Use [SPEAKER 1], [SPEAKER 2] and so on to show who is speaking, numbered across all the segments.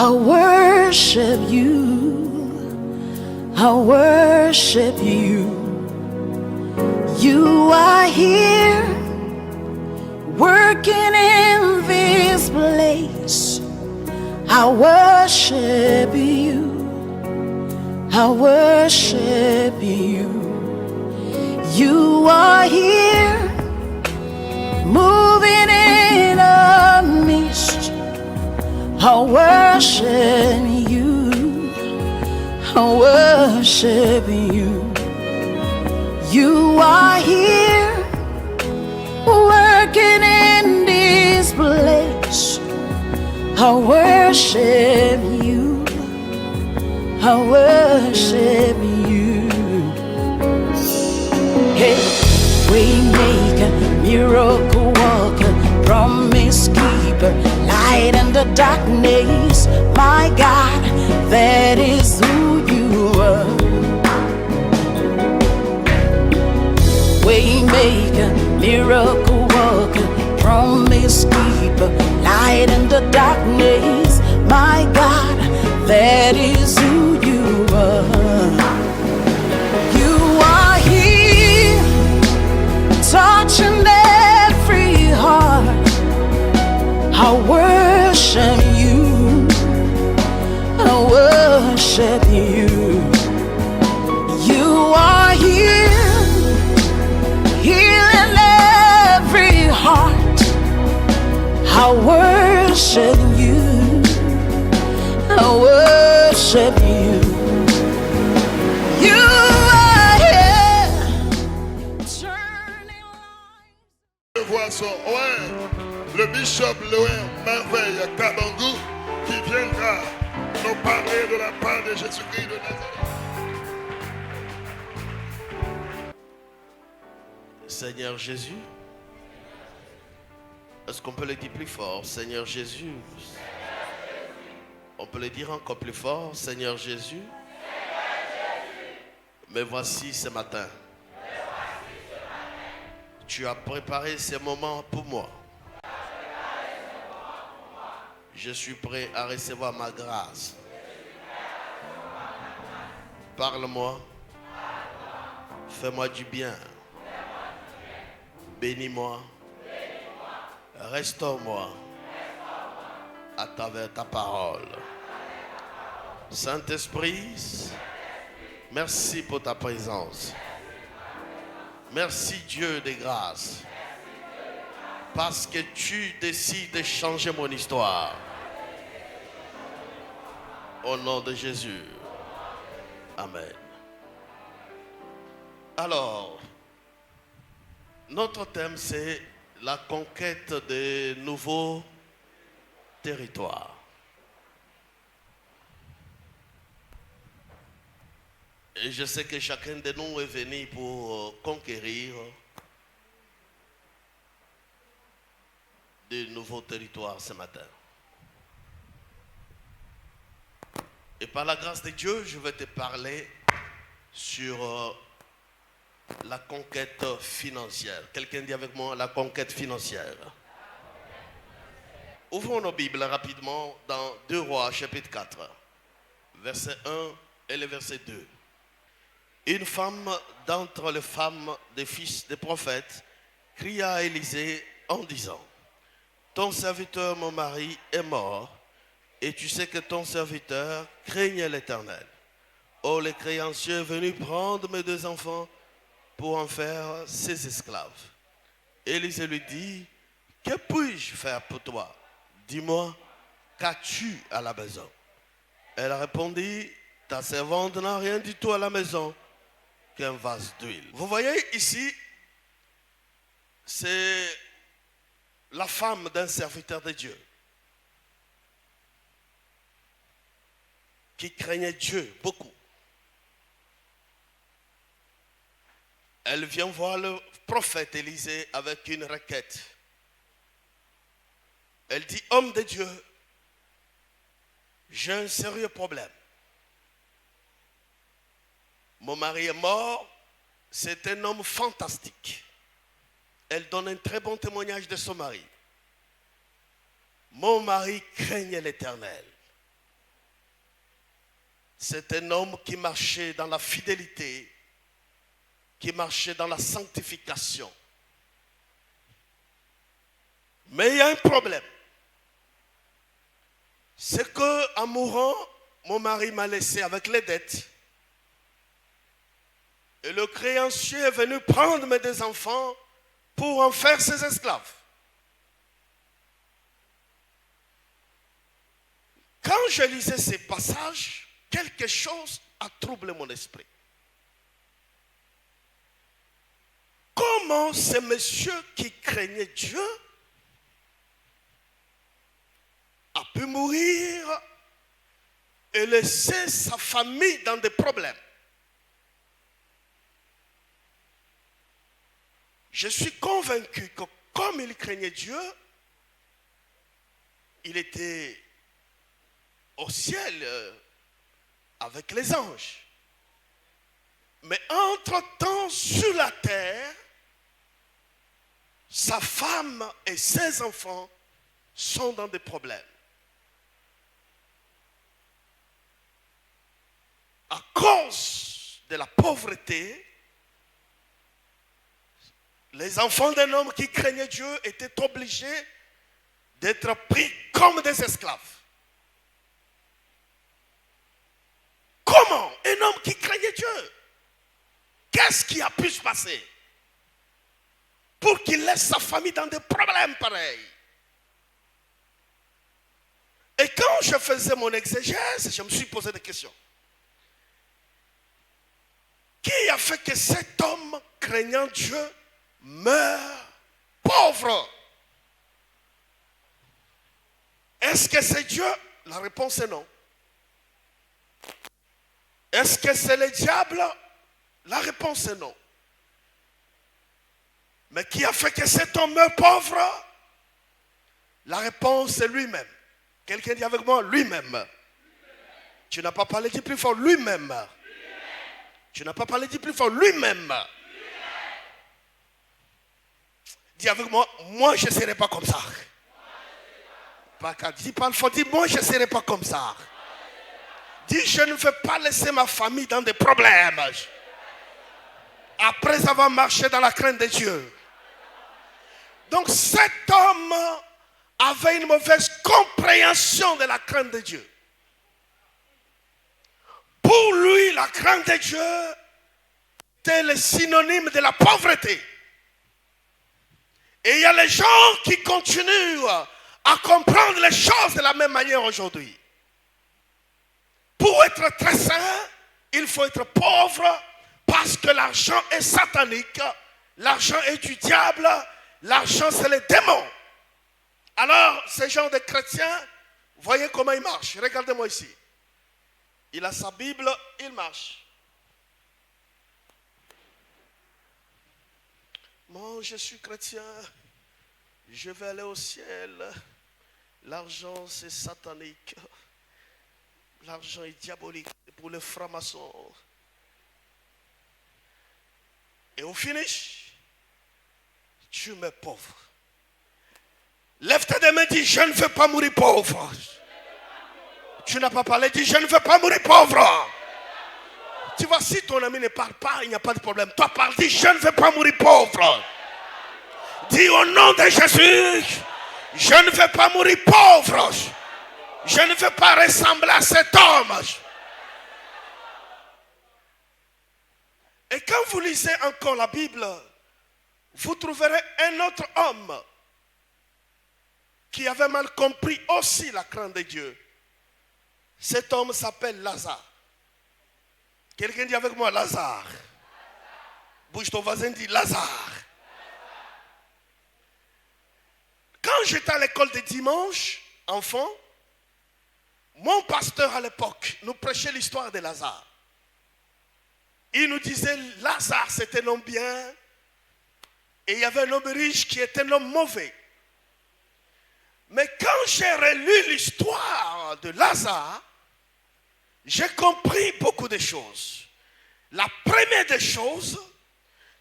[SPEAKER 1] I worship you. I worship you. You are here, working in this place. I worship you. I worship you. You are here, moving in our midst. I worship you. I worship you. You are here, working in this place. I worship you. I worship you. Hey, waymaker, miracle worker, promise keeper, light in the darkness. My God, that is who you are. Waymaker, miracle worker, promise keeper, light in the darkness. My God, that is who you are. You are here, touching every heart. I worship you. I worship you. You are here, healing every heart. I worship you. I worship you. You are here, turning lives.
[SPEAKER 2] Le voici, ouais, le bishop Louis Merveille Kabangou qui viendra nous parler de la part de Jésus-Christ de Nazareth.
[SPEAKER 3] Seigneur Jésus, est-ce qu'on peut le dire plus fort? Seigneur Jésus. On peut le dire encore plus fort. Seigneur Jésus. Me voici ce matin. Tu as préparé ces moments pour moi. Je suis prêt à recevoir ma grâce. Parle-moi. Fais-moi du bien. Bénis-moi. Restaure-moi à travers ta parole. Saint-Esprit, merci pour ta présence. Merci Dieu de grâce. Parce que tu décides de changer mon histoire. Au nom de Jésus. Amen. Alors, notre thème c'est la conquête de nouveaux territoires. Et je sais que chacun de nous est venu pour conquérir de nouveaux territoires ce matin. Et par la grâce de Dieu, je vais te parler sur la conquête financière. Quelqu'un dit avec moi la conquête financière. Ouvrons nos Bibles rapidement dans 2 Rois chapitre 4, verset 1 et le verset 2. Une femme d'entre les femmes des fils des prophètes cria à Élisée en disant: ton serviteur mon mari est mort et tu sais que ton serviteur craignait l'Éternel. Or le créancier est venu prendre mes 2 enfants pour en faire ses esclaves. Élisée lui dit: que puis-je faire pour toi? Dis-moi, qu'as-tu à la maison? Elle répondit: ta servante n'a rien du tout à la maison qu'un vase d'huile. Vous voyez ici, c'est la femme d'un serviteur de Dieu qui craignait Dieu beaucoup. Elle vient voir le prophète Élisée avec une requête. Elle dit: homme de Dieu, j'ai un sérieux problème. Mon mari est mort, c'est un homme fantastique. Elle donne un très bon témoignage de son mari. Mon mari craignait l'Éternel. C'est un homme qui marchait dans la fidélité, qui marchait dans la sanctification. Mais il y a un problème. C'est qu'en mourant, mon mari m'a laissé avec les dettes. Et le créancier est venu prendre mes deux enfants pour en faire ses esclaves. Quand je lisais ces passages, quelque chose a troublé mon esprit. Comment ce monsieur qui craignait Dieu a pu mourir et laisser sa famille dans des problèmes? Je suis convaincu que comme il craignait Dieu, il était au ciel avec les anges. Mais entre-temps, sur la terre, sa femme et ses enfants sont dans des problèmes. À cause de la pauvreté, les enfants d'un homme qui craignait Dieu étaient obligés d'être pris comme des esclaves. Comment un homme qui craignait Dieu? Qu'est-ce qui a pu se passer pour qu'il laisse sa famille dans des problèmes pareils? Et quand je faisais mon exégèse, je me suis posé des questions. Qui a fait que cet homme craignant Dieu meurt pauvre? Est-ce que c'est Dieu? La réponse est non. Est-ce que c'est le diable? La réponse est non. Mais qui a fait que cet homme meurt pauvre? La réponse est lui-même. Quelqu'un dit avec moi, lui-même. Tu n'as pas parlé, dis plus fort, lui-même. Tu n'as pas parlé, dis plus fort, lui-même. Dis avec moi, moi je ne serai pas comme ça. Dis pas le fort, dis moi je ne serai pas comme ça. Dis je ne vais pas laisser ma famille dans des problèmes. Après avoir marché dans la crainte de Dieu. Donc cet homme avait une mauvaise compréhension de la crainte de Dieu. Pour lui, la crainte de Dieu était le synonyme de la pauvreté. Et il y a les gens qui continuent à comprendre les choses de la même manière aujourd'hui. Pour être très saint, il faut être pauvre parce que l'argent est satanique, l'argent est du diable, l'argent c'est les démons. Alors, ces gens de chrétiens, voyez comment ils marchent. Regardez-moi ici. Il a sa Bible, il marche. Moi, je suis chrétien, je vais aller au ciel. L'argent, c'est satanique. L'argent est diabolique pour les francs-maçons. Et au finish, tu mets pauvre. Lève tes mains et dis, je ne veux pas mourir pauvre. Tu n'as pas parlé, dis, je ne veux pas mourir pauvre. Tu vois, si ton ami ne parle pas, il n'y a pas de problème. Toi, parle, dis, je ne veux pas mourir pauvre. Dis au nom de Jésus, je ne veux pas mourir pauvre. Je ne veux pas ressembler à cet homme. Et quand vous lisez encore la Bible, vous trouverez un autre homme qui avait mal compris aussi la crainte de Dieu. Cet homme s'appelle Lazare. Quelqu'un dit avec moi Lazare. Bouge ton voisin, dit Lazare. Quand j'étais à l'école de dimanche, enfant, mon pasteur à l'époque nous prêchait l'histoire de Lazare. Il nous disait Lazare c'était un homme bien et il y avait un homme riche qui était un homme mauvais. Mais quand j'ai relu l'histoire de Lazare, j'ai compris beaucoup de choses. La première des choses,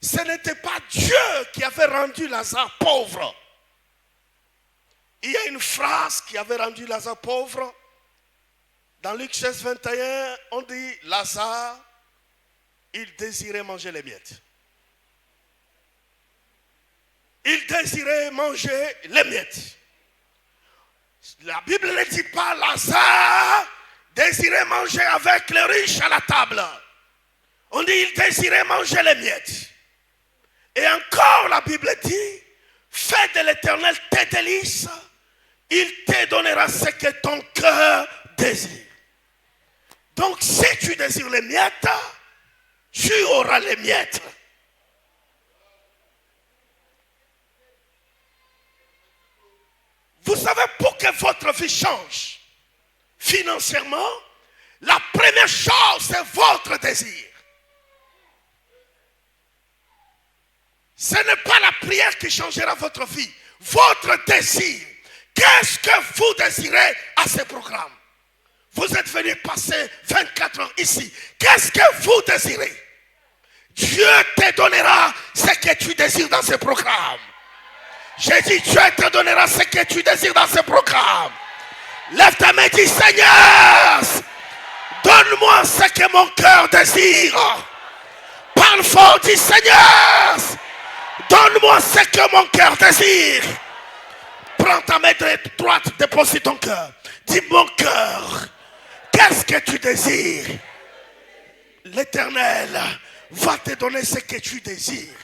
[SPEAKER 3] ce n'était pas Dieu qui avait rendu Lazare pauvre. Il y a une phrase qui avait rendu Lazare pauvre Dans Luc 16, 21, on dit Lazare, il désirait manger les miettes. Il désirait manger les miettes. La Bible ne dit pas Lazare désirait manger avec les riches à la table. On dit il désirait manger les miettes. Et encore la Bible dit, fais de l'Éternel tes délices, il te donnera ce que ton cœur désire. Donc si tu désires les miettes, tu auras les miettes. Vous savez, pour que votre vie change financièrement, la première chose, c'est votre désir. Ce n'est pas la prière qui changera votre vie. Votre désir. Qu'est-ce que vous désirez à ce programme? Vous êtes venu passer 24 heures ici. Qu'est-ce que vous désirez? Dieu te donnera ce que tu désires dans ce programme. J'ai dit, Dieu te donnera ce que tu désires dans ce programme. Lève ta main et dis, Seigneur, donne-moi ce que mon cœur désire. Parle fort, dis, Seigneur, donne-moi ce que mon cœur désire. Prends ta main droite, dépose ton cœur. Dis, mon cœur, qu'est-ce que tu désires? L'Éternel va te donner ce que tu désires.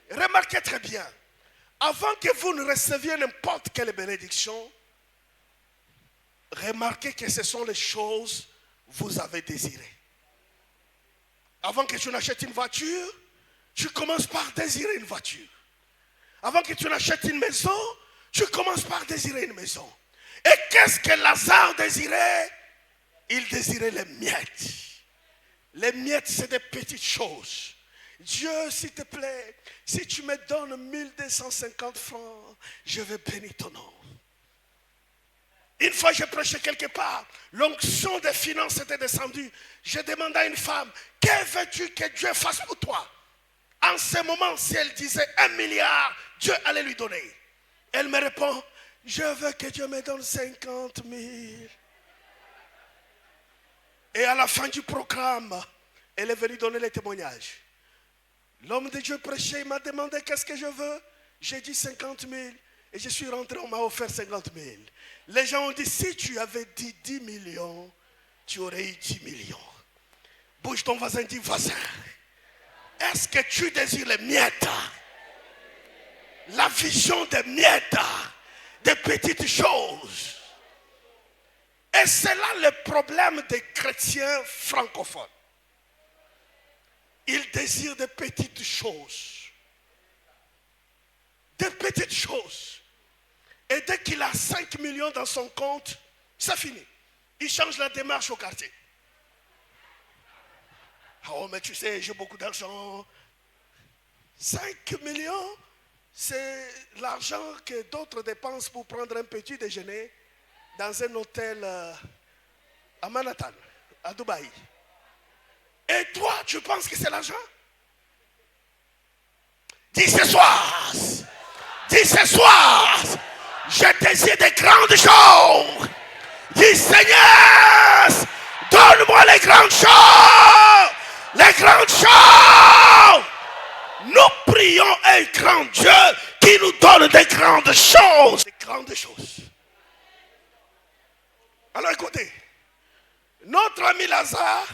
[SPEAKER 3] Remarquez très bien. Avant que vous ne receviez n'importe quelle bénédiction, remarquez que ce sont les choses que vous avez désirées. Avant que tu n'achètes une voiture, tu commences par désirer une voiture. Avant que tu n'achètes une maison, tu commences par désirer une maison. Et qu'est-ce que Lazare désirait? Il désirait les miettes. Les miettes, c'est des petites choses. Dieu, s'il te plaît, si tu me donnes 1250 francs, je vais bénir ton nom. Une fois, je prêchais quelque part, l'onction des finances était descendue. Je demandais à une femme, que veux-tu que Dieu fasse pour toi? En ce moment, si elle disait 1 milliard, Dieu allait lui donner. Elle me répond, je veux que Dieu me donne 50 000. Et à la fin du programme, elle est venue donner les témoignages. L'homme de Dieu prêchait, il m'a demandé qu'est-ce que je veux. J'ai dit 50 000. Et je suis rentré, on m'a offert 50 000. Les gens ont dit, si tu avais dit 10 millions, tu aurais eu 10 millions. Bouge ton voisin, dis voisin. Est-ce que tu désires les miettes? La vision des miettes, des petites choses. Et c'est là le problème des chrétiens francophones. Ils désirent des petites choses. Des petites choses. Et dès qu'il a 5 millions dans son compte, c'est fini. Il change la démarche au quartier. Oh, mais tu sais, j'ai beaucoup d'argent. 5 millions, c'est l'argent que d'autres dépensent pour prendre un petit déjeuner dans un hôtel à Manhattan, à Dubaï. Et toi, tu penses que c'est l'argent? Dis ce soir. Dis ce soir. Je désire des grandes choses. Dis Seigneur, donne-moi les grandes choses. Les grandes choses. Nous prions un grand Dieu qui nous donne des grandes choses. Des grandes choses. Alors écoutez. Notre ami Lazare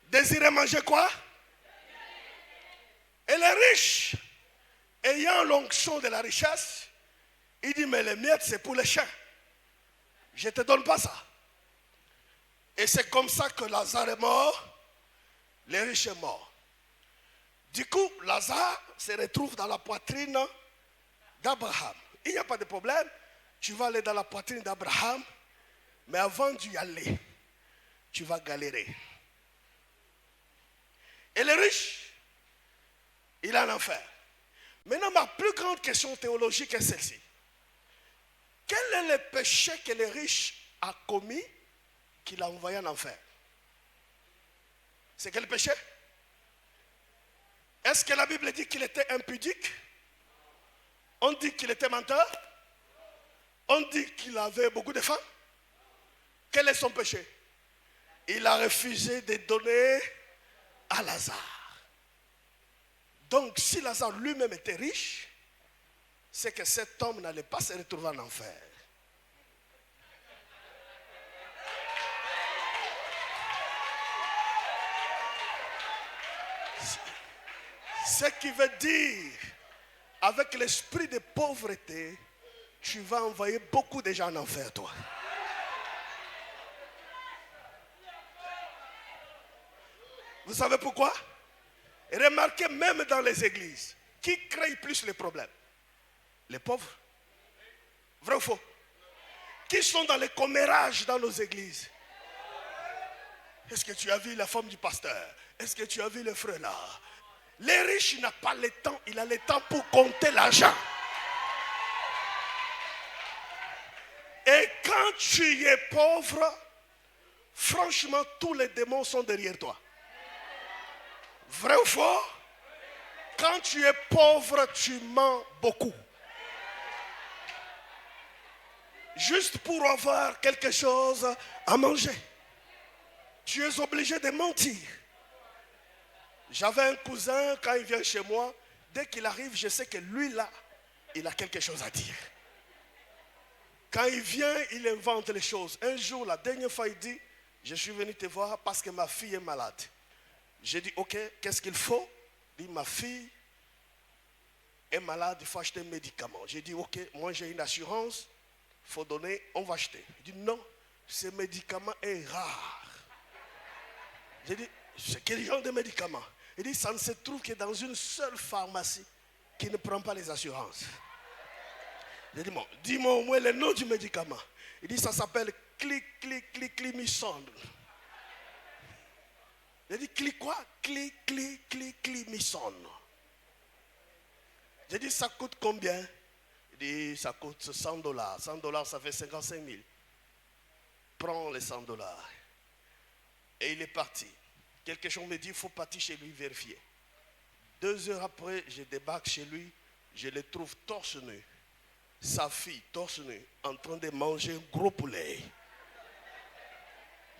[SPEAKER 3] désirait manger quoi? Et les riches, ayant l'onction de la richesse, il dit, mais les miettes, c'est pour les chiens. Je ne te donne pas ça. Et c'est comme ça que Lazare est mort, les riches sont morts. Du coup, Lazare se retrouve dans la poitrine d'Abraham. Il n'y a pas de problème. Tu vas aller dans la poitrine d'Abraham, mais avant d'y aller, tu vas galérer. Et les riches, il est en enfer. Maintenant, ma plus grande question théologique est celle-ci. Quel est le péché que les riches a commis qu'il a envoyé en enfer? C'est quel péché? Est-ce que la Bible dit qu'il était impudique? On dit qu'il était menteur? On dit qu'il avait beaucoup de femmes?
[SPEAKER 4] Quel est son péché? Il a refusé de donner à Lazare. Donc, si Lazare lui-même était riche, c'est que cet homme n'allait pas se retrouver en enfer. Ce qui veut dire, avec l'esprit de pauvreté, tu vas envoyer beaucoup de gens en enfer, toi. Vous savez pourquoi? Remarquez, même dans les églises, qui crée plus les problèmes? Les pauvres. Vrai ou faux? Qui sont dans les commérages dans nos églises? Est-ce que tu as vu la femme du pasteur? Est-ce que tu as vu le frère là? Les riches, il n'a pas le temps. Il a le temps pour compter l'argent. Et quand tu es pauvre, franchement, tous les démons sont derrière toi. Vrai ou faux? Quand tu es pauvre, tu mens beaucoup. Juste pour avoir quelque chose à manger. Tu es obligé de mentir. J'avais un cousin, quand il vient chez moi, dès qu'il arrive, je sais que lui là, il a quelque chose à dire. Quand il vient, il invente les choses. Un jour, la dernière fois, il dit, je suis venu te voir parce que ma fille est malade. J'ai dit, ok, qu'est-ce qu'il faut? Il dit, ma fille est malade, il faut acheter un médicament. J'ai dit, ok, moi j'ai une assurance, il faut donner, on va acheter. Il dit, non, ce médicament est rare. J'ai dit, c'est quel genre de médicament? Il dit, ça ne se trouve que dans une seule pharmacie qui ne prend pas les assurances. J'ai dit, bon, dis-moi au moins le nom du médicament. Il dit, ça s'appelle climicine. J'ai dit, quoi? Climicine. J'ai dit, ça coûte combien? Il dit, ça coûte $100. $100, ça fait 55 000. Prends les $100. Et il est parti. Quelque chose me dit, il faut partir chez lui vérifier. 2 heures après, je débarque chez lui. Je le trouve torse nu. Sa fille, torse nu, en train de manger un gros poulet.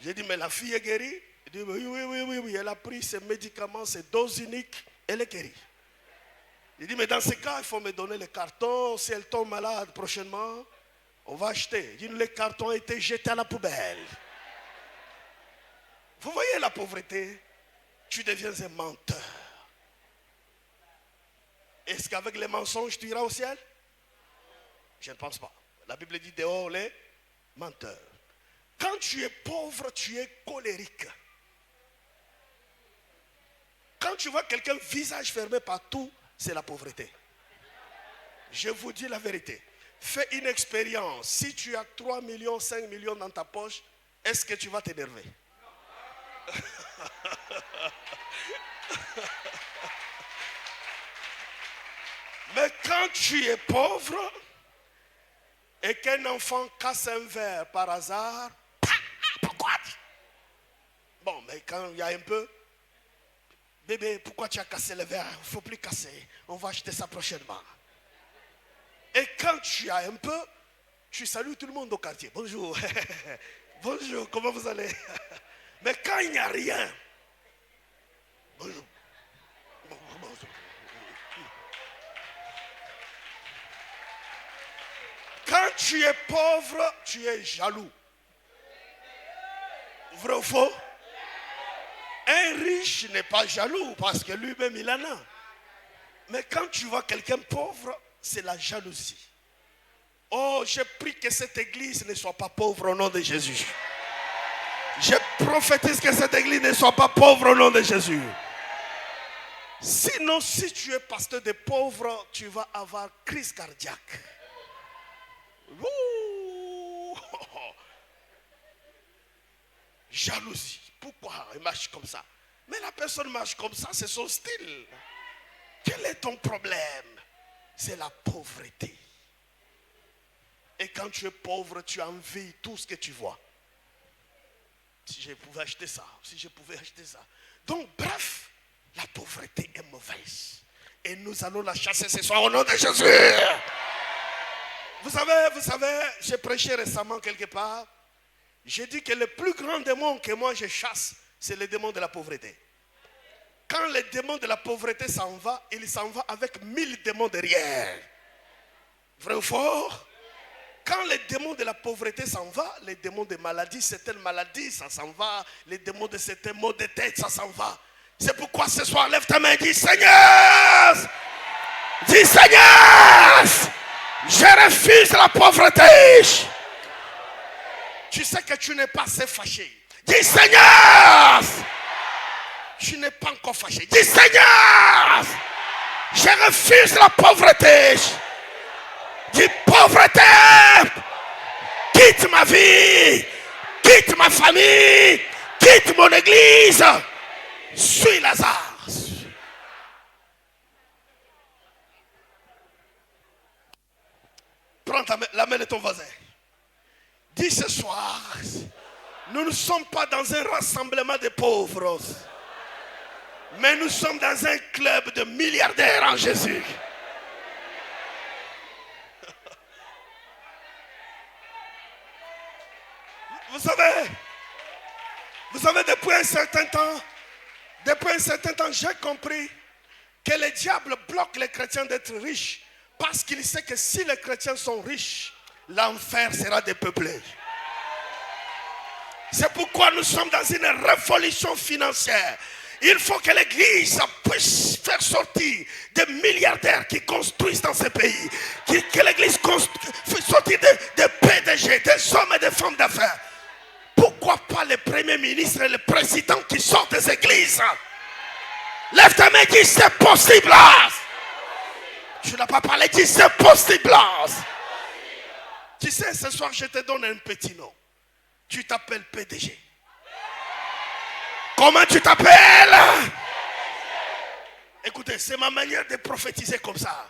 [SPEAKER 4] J'ai dit, mais la fille est guérie? Il dit, oui. Elle a pris ses médicaments, ses doses uniques. Elle est guérie. Il dit, mais dans ce cas, il faut me donner le carton. Si elle tombe malade prochainement, on va acheter. Il dit, le carton a été jeté à la poubelle. Vous voyez la pauvreté? Tu deviens un menteur. Est-ce qu'avec les mensonges, tu iras au ciel? Je ne pense pas. La Bible dit dehors les menteurs. Quand tu es pauvre, tu es colérique. Quand tu vois quelqu'un visage fermé partout, c'est la pauvreté. Je vous dis la vérité. Fais une expérience. Si tu as 3 millions, 5 millions dans ta poche, est-ce que tu vas t'énerver? Mais quand tu es pauvre et qu'un enfant casse un verre par hasard, pourquoi? Bon, mais quand il y a un peu, bébé, pourquoi tu as cassé le verre? Il ne faut plus casser, on va acheter ça prochainement. Et quand tu as un peu, tu salues tout le monde au quartier. Bonjour, bonjour, comment vous allez? Mais quand il n'y a rien, bonjour. Quand tu es pauvre, tu es jaloux. Vrai ou faux? Un riche n'est pas jaloux parce que lui-même il en a. Mais quand tu vois quelqu'un pauvre, c'est la jalousie. Oh, je prie que cette église ne soit pas pauvre au nom de Jésus. Je prophétise que cette église ne soit pas pauvre au nom de Jésus. Sinon, si tu es pasteur de pauvres, tu vas avoir crise cardiaque. Ouh. Jalousie. Pourquoi il marche comme ça? Mais la personne marche comme ça, c'est son style. Quel est ton problème? C'est la pauvreté. Et quand tu es pauvre, tu envies tout ce que tu vois. Si je pouvais acheter ça, si je pouvais acheter ça. Donc, bref, la pauvreté est mauvaise. Et nous allons la chasser ce soir au nom de Jésus. Vous savez, j'ai prêché récemment quelque part. J'ai dit que le plus grand démon que moi je chasse, c'est le démon de la pauvreté. Quand le démon de la pauvreté s'en va, il s'en va avec 1000 démons derrière. Vrai ou faux? Quand les démons de la pauvreté s'en va, les démons de maladie, certaines maladies, ça s'en va. Les démons de certains maux de tête, ça s'en va. C'est pourquoi ce soir, lève ta main et dis Seigneur, je refuse la pauvreté. Tu sais que tu n'es pas assez fâché. Dis Seigneur, tu n'es pas encore fâché. Dis Seigneur, je refuse la pauvreté. Dis pauvreté, quitte ma vie, quitte ma famille, quitte mon église. Suis Lazare. Prends la main de ton voisin. Dis ce soir, nous ne sommes pas dans un rassemblement de pauvres, mais nous sommes dans un club de milliardaires en Jésus. Vous savez, depuis un certain temps, j'ai compris que le diable bloque les chrétiens d'être riches parce qu'il sait que si les chrétiens sont riches, l'enfer sera dépeuplé. C'est pourquoi nous sommes dans une révolution financière. Il faut que l'Église puisse faire sortir des milliardaires qui construisent dans ce pays. Que l'Église fasse sortir des PDG, des hommes et des femmes d'affaires. Pourquoi pas les premiers ministres et les présidents qui sortent des églises? Lève ta main et dis c'est possible. Tu n'as pas parlé, dis c'est possible. Tu sais, ce soir je te donne un petit nom. Tu t'appelles PDG. Comment tu t'appelles? Écoutez, c'est ma manière de prophétiser comme ça.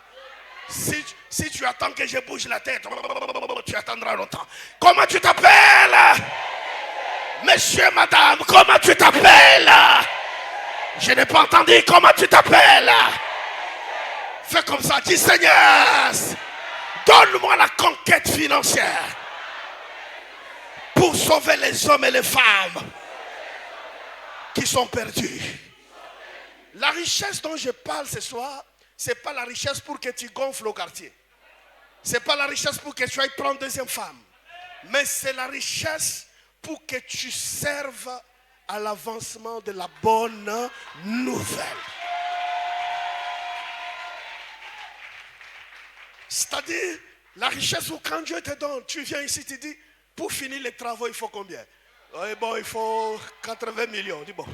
[SPEAKER 4] Si tu attends que je bouge la tête, tu attendras longtemps. Comment tu t'appelles? Monsieur, madame, comment tu t'appelles? Je n'ai pas entendu. Comment tu t'appelles? Fais comme ça. Dis Seigneur, donne-moi la conquête financière pour sauver les hommes et les femmes qui sont perdus. La richesse dont je parle ce soir, ce n'est pas la richesse pour que tu gonfles au quartier. Ce n'est pas la richesse pour que tu ailles prendre deuxième femme. Mais c'est la richesse pour que tu serves à l'avancement de la bonne nouvelle. C'est-à-dire, la richesse où quand Dieu te donne, tu viens ici, tu dis, pour finir les travaux, il faut combien? Oui, bon, il faut 80 millions. Dis bon,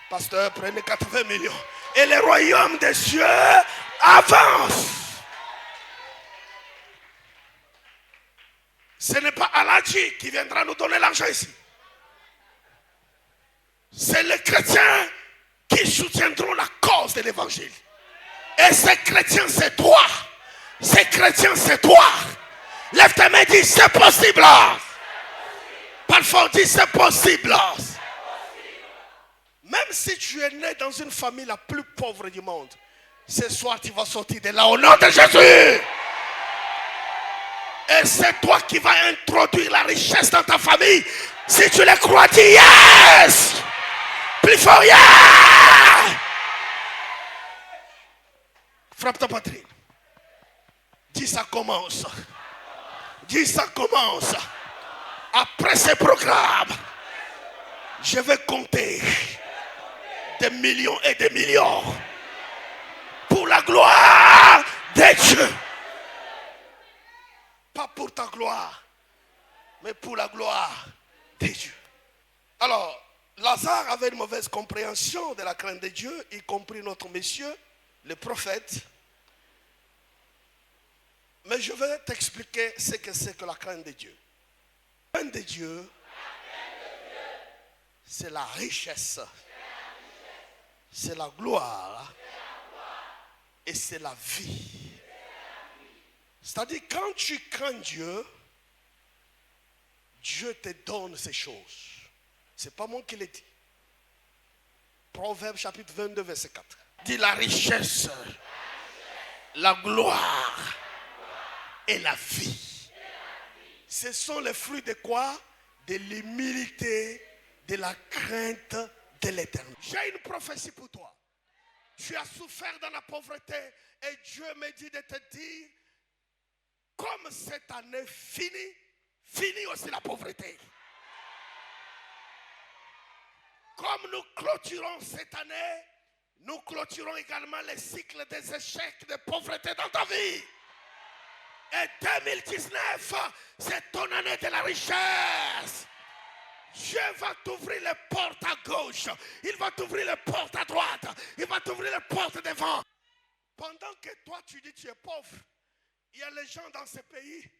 [SPEAKER 4] pasteur, prenez 80 millions. Et le royaume des cieux avance. Ce n'est pas Aladji qui viendra nous donner l'argent ici. C'est les chrétiens qui soutiendront la cause de l'évangile. Et ces chrétiens, c'est toi. Ces chrétiens, c'est toi. Lève ta main et dis, c'est possible. Parle fort, dis, c'est possible. Même si tu es né dans une famille la plus pauvre du monde, ce soir, tu vas sortir de là au nom de Jésus. Et c'est toi qui vas introduire la richesse dans ta famille. Si tu le crois, dis yes. Plus fort, yes. Frappe ta poitrine. Dis ça commence. Dis ça commence. Après ce programme, je vais compter des millions et des millions pour la gloire de Dieu. Pas pour ta gloire, mais pour la gloire de Dieu. Alors, Lazare avait une mauvaise compréhension de la crainte de Dieu, y compris notre monsieur, le prophète. Mais je vais t'expliquer ce que c'est que la crainte de Dieu. La crainte de Dieu, c'est la richesse, c'est la gloire et c'est la vie. C'est-à-dire, quand tu crains Dieu, Dieu te donne ces choses. Ce n'est pas moi qui l'ai dit. Proverbe chapitre 22, verset 4. Dit la richesse, la gloire et la vie. Ce sont les fruits de quoi? de l'humilité, de la crainte de l'Éternel. J'ai une prophétie pour toi. Tu as souffert dans la pauvreté et Dieu me dit de te dire, comme cette année finit aussi la pauvreté. Comme nous clôturons cette année, nous clôturons également le cycle des échecs de pauvreté dans ta vie. Et 2019, c'est ton année de la richesse. Dieu va t'ouvrir les portes à gauche. Il va t'ouvrir les portes à droite. Il va t'ouvrir les portes devant. Pendant que toi tu dis que tu es pauvre, il y a les gens dans ce pays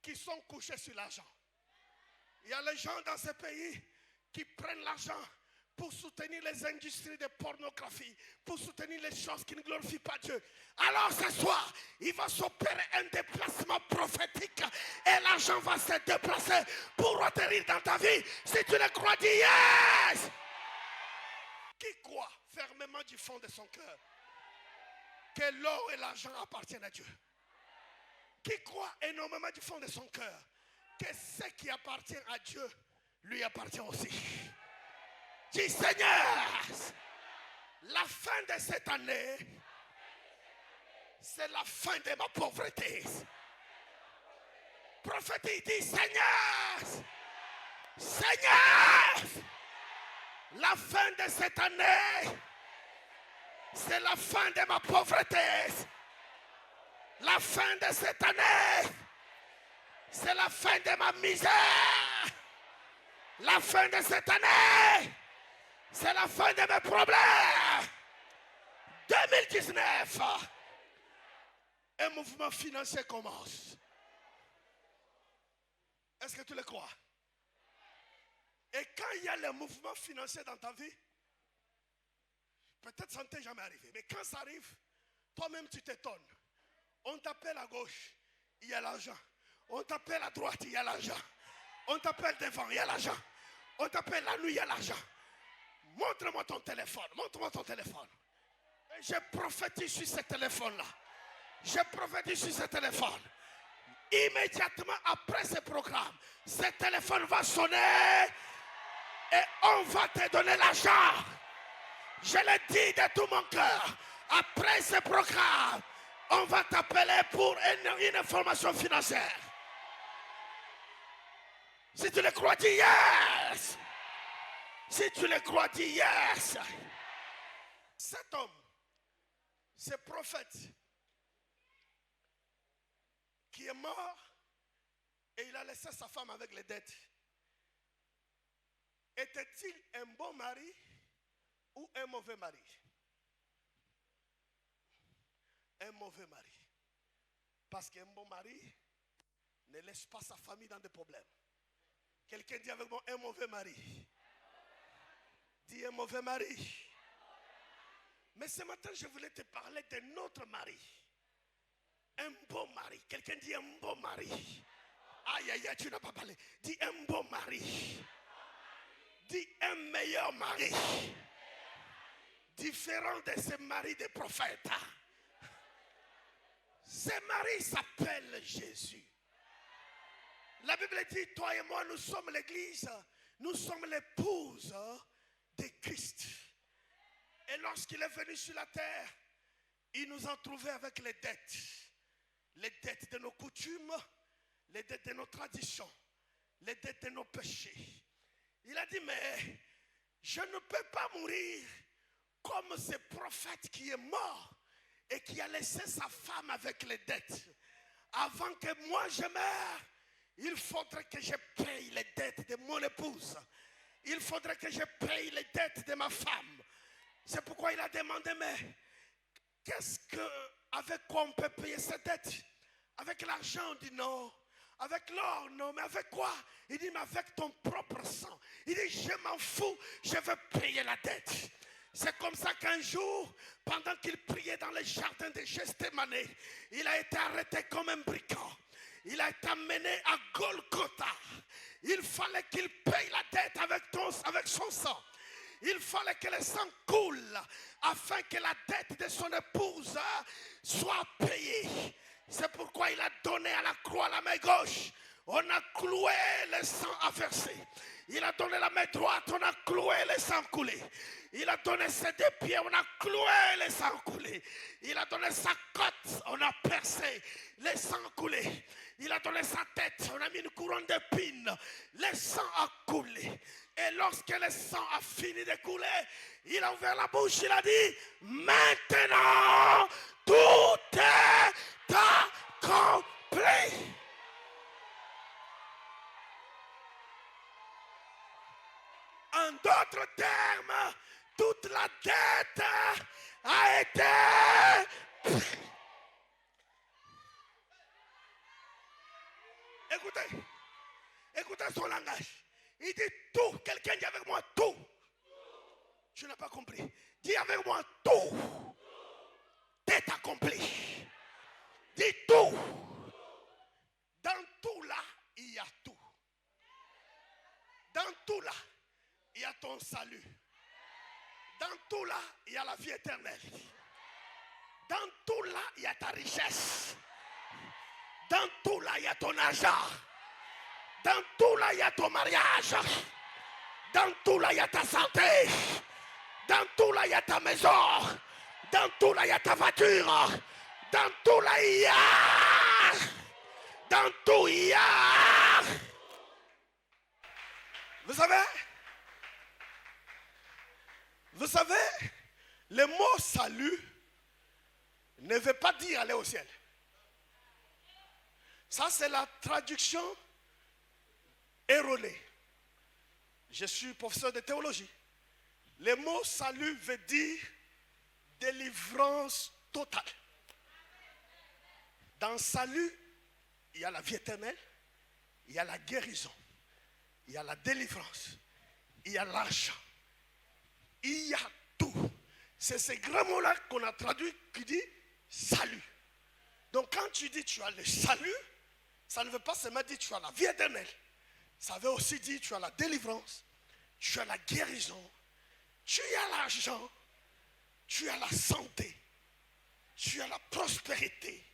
[SPEAKER 4] qui sont couchés sur l'argent. Il y a les gens dans ce pays qui prennent l'argent pour soutenir les industries de pornographie, pour soutenir les choses qui ne glorifient pas Dieu. Alors ce soir, il va s'opérer un déplacement prophétique et l'argent va se déplacer pour atterrir dans ta vie. Si tu le crois, dis yes! Qui croit fermement du fond de son cœur que l'or et l'argent appartiennent à Dieu? Qui croit énormément du fond de son cœur que ce qui appartient à Dieu lui appartient aussi? Dis Seigneur, la fin de cette année, c'est la fin de ma pauvreté. Prophétise, dis Seigneur, la fin de cette année, c'est la fin de ma pauvreté. La fin de cette année, c'est la fin de ma misère. La fin de cette année, c'est la fin de mes problèmes. 2019, un mouvement financier commence. Est-ce que tu le crois? Et quand il y a le mouvement financier dans ta vie, peut-être ça ne t'est jamais arrivé, mais quand ça arrive, toi-même tu t'étonnes. On t'appelle à gauche, il y a l'argent. On t'appelle à droite, il y a l'argent. On t'appelle devant, il y a l'argent. On t'appelle la nuit, il y a l'argent. Montre-moi ton téléphone, montre-moi ton téléphone. Et je prophétise sur ce téléphone-là. Je prophétise sur ce téléphone. Immédiatement après ce programme, ce téléphone va sonner et on va te donner l'argent. Je le dis de tout mon cœur. Après ce programme, on va t'appeler pour une information financière. Si tu le crois, dis yes. Si tu le crois, dis yes. Cet homme, ce prophète, qui est mort et il a laissé sa femme avec les dettes, était-il un bon mari ou un mauvais mari? Un mauvais mari. Parce qu'un bon mari ne laisse pas sa famille dans des problèmes. Quelqu'un dit avec moi un mauvais mari. Dis un mauvais mari. Mais ce matin, je voulais te parler d'un autre mari. Un bon mari. Quelqu'un dit un bon mari. Aïe, aïe, aïe, tu n'as pas parlé. Dis un bon mari. Dis un meilleur mari. Différent de ce mari des prophètes. Ce mari s'appelle Jésus. La Bible dit, toi et moi, nous sommes l'église. Nous sommes l'épouse de Christ. Et lorsqu'il est venu sur la terre, il nous a trouvés avec les dettes. Les dettes de nos coutumes, les dettes de nos traditions, les dettes de nos péchés. Il a dit, mais je ne peux pas mourir comme ce prophète qui est mort et qui a laissé sa femme avec les dettes. Avant que moi je meure, il faudrait que je paye les dettes de mon épouse. Il faudrait que je paye les dettes de ma femme. C'est pourquoi il a demandé, mais avec quoi on peut payer ces dettes? Avec l'argent? On dit non. Avec l'or? Non. Mais avec quoi? Il dit, mais avec ton propre sang. Il dit, je m'en fous, je veux payer la dette. C'est comme ça qu'un jour, pendant qu'il priait dans le jardin de Gethsémane, il a été arrêté comme un brigand. Il a été amené à Golgotha. Il fallait qu'il paye la dette avec son sang. Il fallait que le sang coule afin que la dette de son épouse soit payée. C'est pourquoi il a donné à la croix la main gauche On a cloué, le sang a versé. Il a donné la main droite, on a cloué, le sang coulé. Il a donné ses deux pieds, on a cloué, le sang coulé. Il a donné sa côte, on a percé, le sang coulé. Il a donné sa tête, on a mis une couronne d'épines, le sang a coulé. Et lorsque le sang a fini de couler, il a ouvert la bouche, il a dit, maintenant, tout est accompli. En d'autres termes, toute la dette a été... Écoutez son langage. Il dit tout. Quelqu'un dit avec moi tout. Tu n'as pas compris. Dis avec moi tout. T'es accompli. Dis tout. Dans tout là, il y a tout. Dans tout là, il y a ton salut. Dans tout là, il y a la vie éternelle. Dans tout là, il y a ta richesse. Dans tout là, il y a ton argent. Dans tout là, il y a ton mariage. Dans tout là, il y a ta santé. Dans tout là, il y a ta maison. Dans tout là, il y a ta voiture. Dans tout là, il y a. Dans tout, il y a. Vous savez, le mot salut ne veut pas dire aller au ciel. Ça, c'est la traduction erronée. Je suis professeur de théologie. Le mot salut veut dire délivrance totale. Dans salut, il y a la vie éternelle, il y a la guérison, il y a la délivrance, il y a l'argent, il y a tout. C'est ce grand mot-là qu'on a traduit qui dit salut. Donc quand tu dis tu as le salut, ça ne veut pas seulement dire tu as la vie éternelle. Ça veut aussi dire tu as la délivrance, tu as la guérison, tu as l'argent, tu as la santé, tu as la prospérité.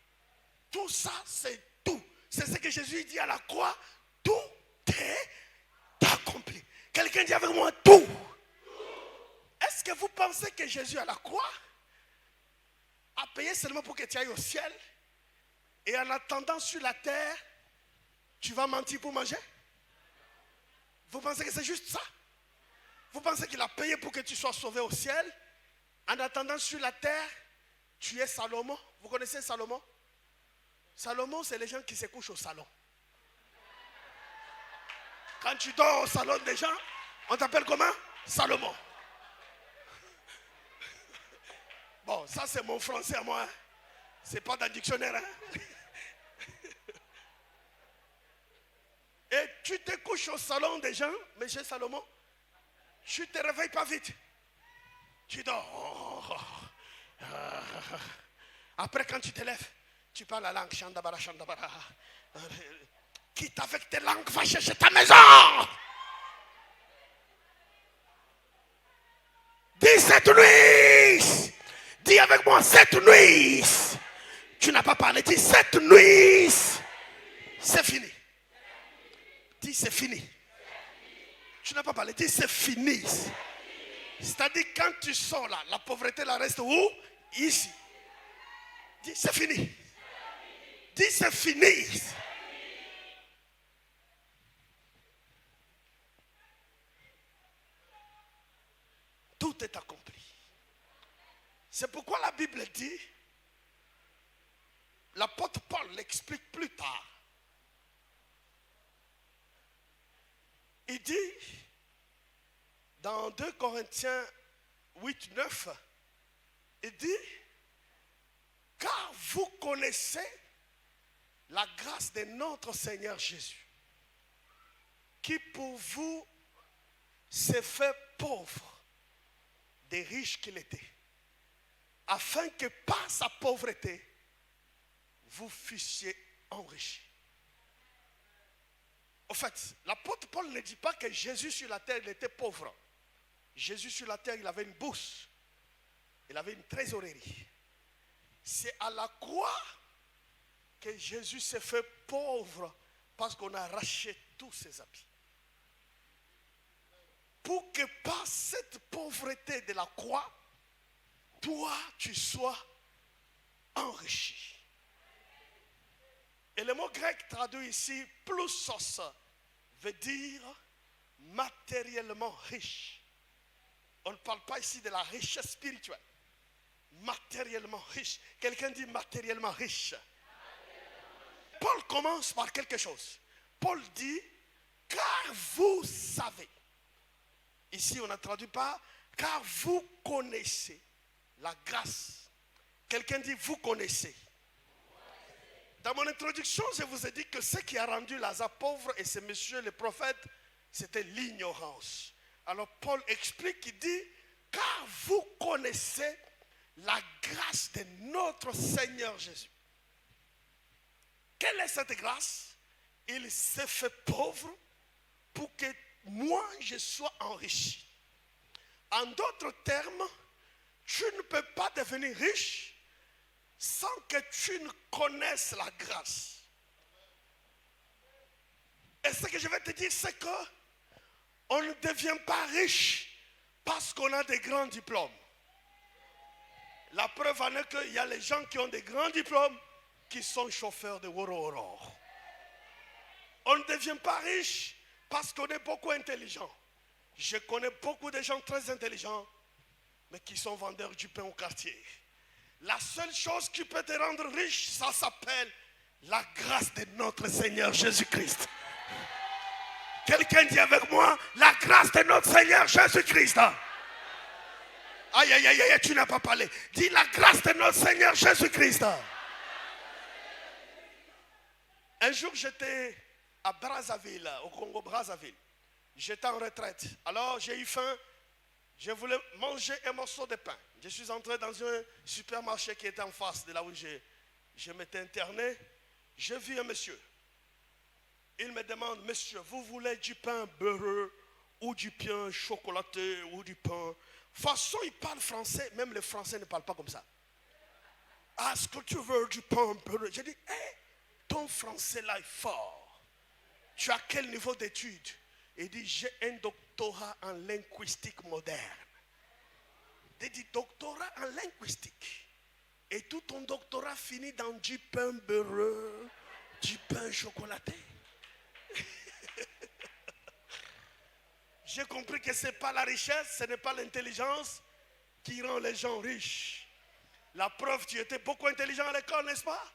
[SPEAKER 4] Tout ça, c'est tout. C'est ce que Jésus dit à la croix. Tout est accompli. Quelqu'un dit avec moi tout. Est-ce que vous pensez que Jésus à la croix a payé seulement pour que tu ailles au ciel et en attendant sur la terre, tu vas mentir pour manger? Vous pensez que c'est juste ça? Vous pensez qu'il a payé pour que tu sois sauvé au ciel? En attendant sur la terre, tu es Salomon. Vous connaissez Salomon? Salomon, c'est les gens qui se couchent au salon. Quand tu dors au salon des gens, on t'appelle comment? Salomon. Bon, ça c'est mon français à moi. Hein. C'est pas dans le dictionnaire. Hein. Et tu te couches au salon des gens, monsieur Salomon. Tu ne te réveilles pas vite. Tu dors. Après, quand tu te lèves, tu parles la langue. Chandabara, chandabara. Quitte avec tes langues, va chercher ta maison. Dis cette nuit. Dis avec moi cette nuit. Tu n'as pas parlé. Dis cette nuit. C'est fini. Dis c'est fini. Tu n'as pas parlé. Dis c'est fini. C'est-à-dire quand tu sors là, la pauvreté la reste où? Ici. Dis c'est fini. Dis c'est fini. Tout est accompli. C'est pourquoi la Bible dit, l'apôtre Paul l'explique plus tard. Il dit, dans 2 Corinthiens 8, 9, il dit, car vous connaissez la grâce de notre Seigneur Jésus, qui pour vous s'est fait pauvre, des riches qu'il était, afin que par sa pauvreté, vous fussiez enrichis. En fait, l'apôtre Paul ne dit pas que Jésus sur la terre, il était pauvre. Jésus sur la terre, il avait une bourse. Il avait une trésorerie. C'est à la croix que Jésus s'est fait pauvre parce qu'on a arraché tous ses habits. Pour que par cette pauvreté de la croix, toi, tu sois enrichi. Et le mot grec traduit ici, plusos, veut dire matériellement riche. On ne parle pas ici de la richesse spirituelle. Matériellement riche. Quelqu'un dit matériellement riche. Paul commence par quelque chose. Paul dit, car vous savez. Ici, on a traduit par, car vous connaissez la grâce. Quelqu'un dit, vous connaissez. Dans mon introduction, je vous ai dit que ce qui a rendu Lazare pauvre et ces messieurs, les prophètes, c'était l'ignorance. Alors Paul explique, il dit, car vous connaissez la grâce de notre Seigneur Jésus. Quelle est cette grâce? Il s'est fait pauvre pour que moi je sois enrichi. En d'autres termes, tu ne peux pas devenir riche sans que tu ne connaisses la grâce. Et ce que je vais te dire, c'est que on ne devient pas riche parce qu'on a des grands diplômes. La preuve en est qu'il y a les gens qui ont des grands diplômes qui sont chauffeurs de Woro. On ne devient pas riche parce qu'on est beaucoup intelligent. Je connais beaucoup de gens très intelligents, mais qui sont vendeurs du pain au quartier. La seule chose qui peut te rendre riche, ça s'appelle la grâce de notre Seigneur Jésus-Christ. Quelqu'un dit avec moi, la grâce de notre Seigneur Jésus-Christ. Aïe, aïe, aïe, aïe, tu n'as pas parlé. Dis la grâce de notre Seigneur Jésus-Christ. Un jour, j'étais à Brazzaville, au Congo-Brazzaville. J'étais en retraite. Alors, j'ai eu faim. Je voulais manger un morceau de pain. Je suis entré dans un supermarché qui était en face de là où je m'étais interné. J'ai vu un monsieur. Il me demande, monsieur, vous voulez du pain beurreux ou du pain chocolaté ou du pain... De toute façon, il parle français. Même les Français ne parlent pas comme ça. Ah, est-ce que tu veux du pain beurreux? J'ai dit, hey, ton français là est fort. Tu as quel niveau d'études? Il dit, j'ai un doctorat en linguistique moderne. Il dit, doctorat en linguistique. Et tout ton doctorat finit dans du pain beurreux, du pain chocolaté. J'ai compris que ce n'est pas la richesse, ce n'est pas l'intelligence qui rend les gens riches. La preuve, tu étais beaucoup intelligent à l'école, n'est-ce pas?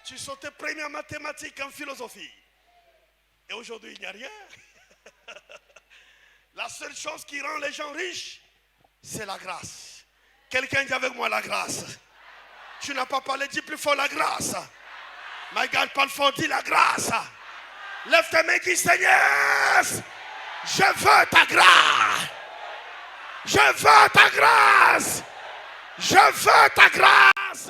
[SPEAKER 4] Tu sautais premier en mathématiques, en philosophie. Et aujourd'hui, il n'y a rien. La seule chose qui rend les gens riches, c'est la grâce. Quelqu'un dit avec moi la grâce. Tu n'as pas parlé, dis plus fort la grâce. My God, parle fort, dis la grâce. Lève tes mains, dis Seigneur, je veux ta grâce. Je veux ta grâce. Je veux ta grâce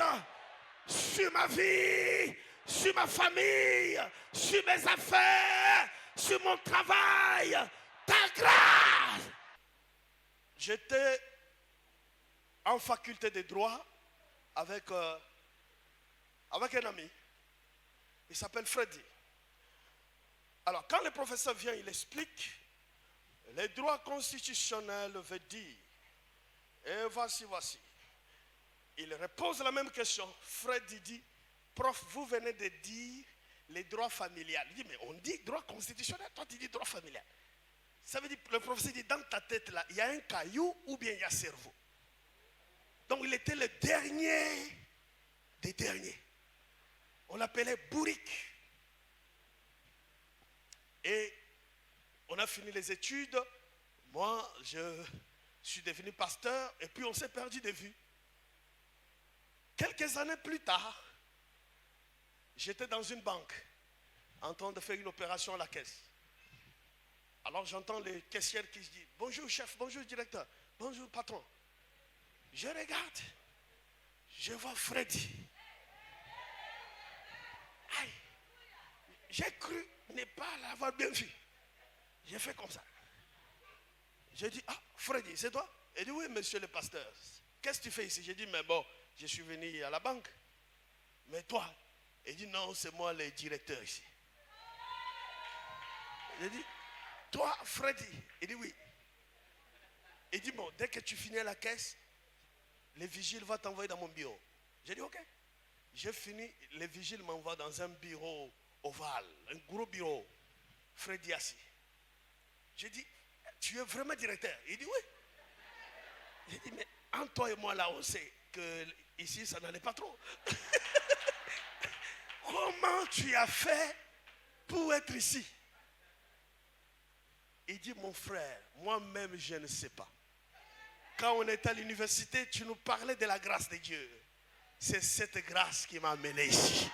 [SPEAKER 4] sur ma vie, sur ma famille, sur mes affaires, sur mon travail. Ta grâce. J'étais en faculté de droit avec un ami. Il s'appelle Freddy. Alors, quand le professeur vient, il explique. Les droits constitutionnels veut dire. Et voici. Il repose la même question. Freddy dit, prof, vous venez de dire les droits familiales. Il dit, mais on dit droit constitutionnel, toi tu dis droit familial. Ça veut dire, le professeur dit, dans ta tête là, il y a un caillou ou bien il y a cerveau. Donc il était le dernier des derniers. On l'appelait bourrique. Et on a fini les études. Moi, je suis devenu pasteur et puis on s'est perdu de vue. Quelques années plus tard, j'étais dans une banque en train de faire une opération à la caisse. Alors j'entends les caissières qui se disent « Bonjour chef, bonjour directeur, bonjour patron ». Je regarde, je vois Freddy. Aïe, j'ai cru ne pas l'avoir bien vu. J'ai fait comme ça. J'ai dit, ah, Freddy, c'est toi? Il dit, oui, monsieur le pasteur. Qu'est-ce que tu fais ici? J'ai dit, mais bon, je suis venu à la banque. Mais toi? Il dit, non, c'est moi le directeur ici. J'ai dit, toi, Freddy. Il dit oui. Il dit, bon, dès que tu finis la caisse, les vigiles vont t'envoyer dans mon bureau. J'ai dit, ok. J'ai fini, les vigiles m'envoient dans un bureau ovale, un gros bureau. Freddy assis. J'ai dit, tu es vraiment directeur? Il dit oui. J'ai dit, mais entre toi et moi là, on sait que ici, ça n'allait pas trop. Comment tu as fait pour être ici? Il dit, mon frère, moi-même, je ne sais pas. Quand on était à l'université, tu nous parlais de la grâce de Dieu. C'est cette grâce qui m'a amené ici.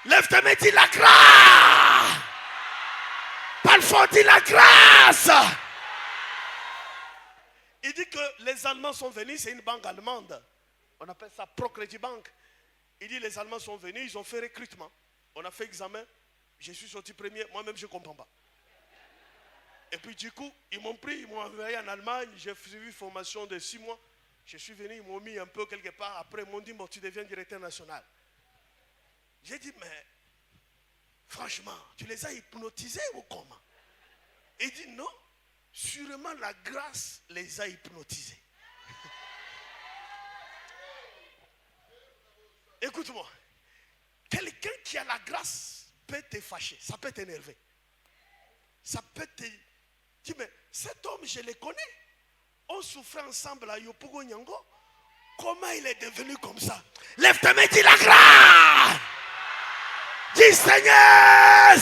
[SPEAKER 4] Lève ta main, dis la grâce. Parle fort, dis la grâce. Il dit que les Allemands sont venus, c'est une banque allemande. On appelle ça Procredit Bank. Il dit les Allemands sont venus, ils ont fait recrutement. On a fait examen, je suis sorti premier, moi-même je ne comprends pas. Et puis du coup, ils m'ont pris, ils m'ont envoyé en Allemagne, j'ai suivi une formation de 6 mois. Je suis venu, ils m'ont mis un peu quelque part, après ils m'ont dit, bon, tu deviens directeur national. J'ai dit, mais franchement, tu les as hypnotisés ou comment? Il dit, non, sûrement la grâce les a hypnotisés. Écoute-moi, quelqu'un qui a la grâce peut te fâcher, ça peut t'énerver. Ça peut te dire, mais cet homme, je le connais. On souffrait ensemble à Yopougo Nyango. Comment il est devenu comme ça? Lève ta main, dis la grâce. Dis Seigneur,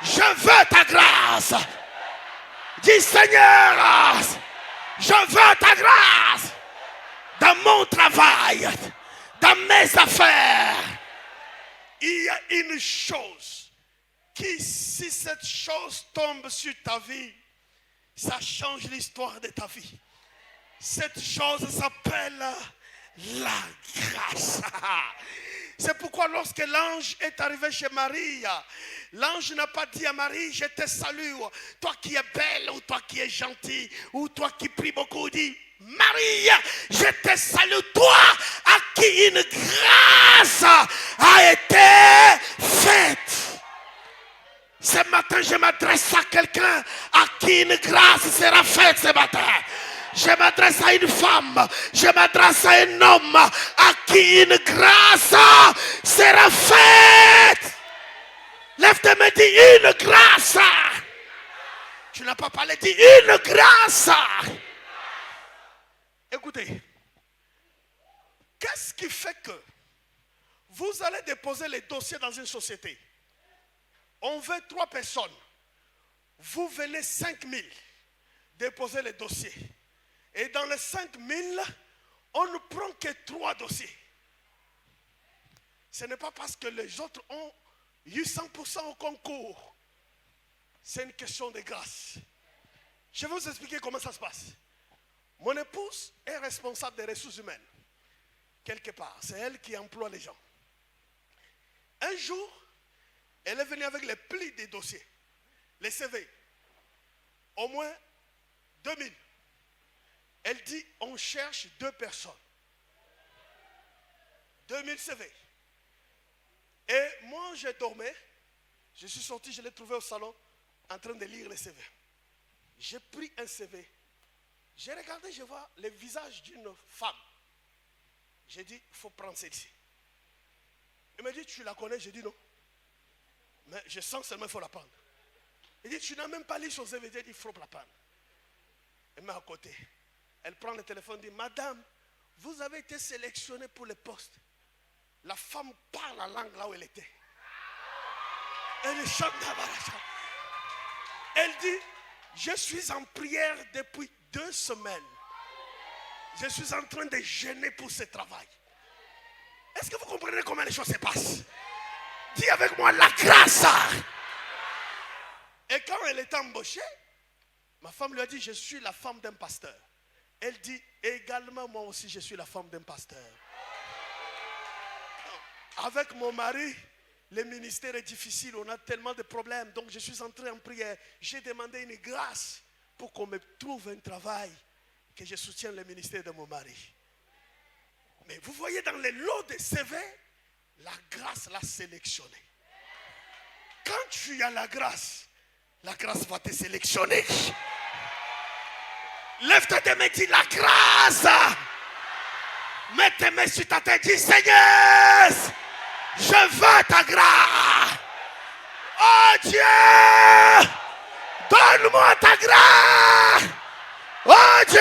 [SPEAKER 4] je veux ta grâce. Dis Seigneur, je veux ta grâce. Dans mon travail, dans mes affaires, il y a une chose qui, si cette chose tombe sur ta vie, ça change l'histoire de ta vie. Cette chose s'appelle la grâce. C'est pourquoi lorsque l'ange est arrivé chez Marie, l'ange n'a pas dit à Marie, je te salue, toi qui es belle, ou toi qui es gentille, ou toi qui prie beaucoup, dit, Marie, je te salue, toi à qui une grâce a été faite. Ce matin, je m'adresse à quelqu'un à qui une grâce sera faite ce matin. Je m'adresse à une femme, je m'adresse à un homme à qui une grâce sera faite. Lève tes mains, dis une grâce. Tu n'as pas parlé, dis une grâce. Écoutez, qu'est-ce qui fait que vous allez déposer les dossiers dans une société? On veut 3 personnes. Vous venez 5000 déposer les dossiers. Et dans les 5000, on ne prend que 3 dossiers. Ce n'est pas parce que les autres ont eu 100% au concours. C'est une question de grâce. Je vais vous expliquer comment ça se passe. Mon épouse est responsable des ressources humaines. Quelque part, c'est elle qui emploie les gens. Un jour, elle est venue avec les plis des dossiers, les CV, au moins 2000. Elle dit, on cherche 2 personnes. 2000 CV. Et moi, je dormais. Je suis sorti, je l'ai trouvé au salon, en train de lire les CV. J'ai pris un CV. J'ai regardé, je vois le visage d'une femme. J'ai dit, il faut prendre celle-ci. Elle m'a dit, tu la connais? J'ai dit non. Mais je sens seulement qu'il faut la prendre. Il dit, tu n'as même pas lu son CV. J'ai dit, il faut la prendre. Elle met à côté. Elle prend le téléphone et dit, madame, vous avez été sélectionnée pour le poste. La femme parle la langue là où elle était. Elle chante d'abord. Elle dit, je suis en prière depuis 2 semaines. Je suis en train de jeûner pour ce travail. Est-ce que vous comprenez comment les choses se passent? Dis avec moi la grâce. Et quand elle est embauchée, ma femme lui a dit, je suis la femme d'un pasteur. Elle dit, également moi aussi je suis la femme d'un pasteur. Avec mon mari, le ministère est difficile, on a tellement de problèmes. Donc je suis entré en prière. J'ai demandé une grâce pour qu'on me trouve un travail, que je soutienne le ministère de mon mari. Mais vous voyez dans les lots de CV, la grâce l'a sélectionné. quand tu as la grâce va te sélectionner. Lève-toi tes mains, dis la grâce. Mets tes mains sur ta tête, dis Seigneur, je veux ta grâce. Oh Dieu, donne-moi ta grâce. Oh Dieu,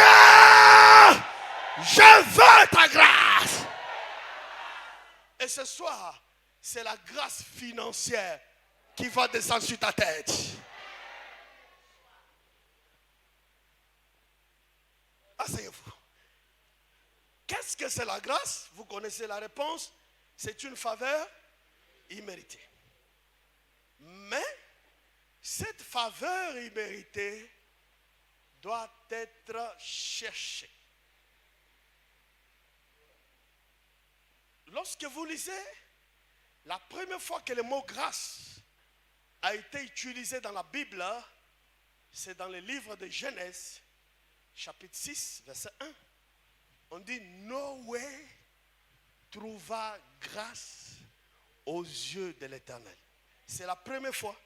[SPEAKER 4] je veux ta grâce. Et ce soir, c'est la grâce financière qui va descendre sur ta tête. Asseyez-vous. Qu'est-ce que c'est la grâce? Vous connaissez la réponse. C'est une faveur imméritée. Mais cette faveur imméritée doit être cherchée. Lorsque vous lisez, la première fois que le mot grâce a été utilisé dans la Bible, c'est dans le livre de Genèse, chapitre 6, verset 1. On dit Noé trouva grâce aux yeux de l'Éternel. C'est la première fois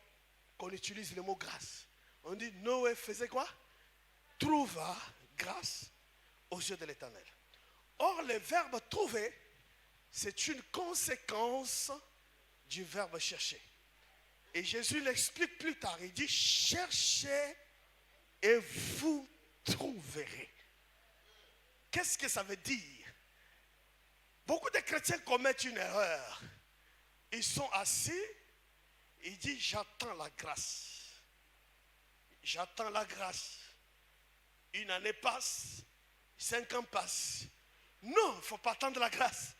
[SPEAKER 4] qu'on utilise le mot grâce. On dit Noé faisait quoi? Trouva grâce aux yeux de l'Éternel. Or, le verbe trouver, c'est une conséquence du verbe chercher. Et Jésus l'explique plus tard. Il dit cherchez et vous trouverez. Qu'est-ce que ça veut dire? Beaucoup de chrétiens commettent une erreur. Ils sont assis, ils disent j'attends la grâce. J'attends la grâce. Une année passe, 5 ans passent. Non, il ne faut pas attendre la grâce.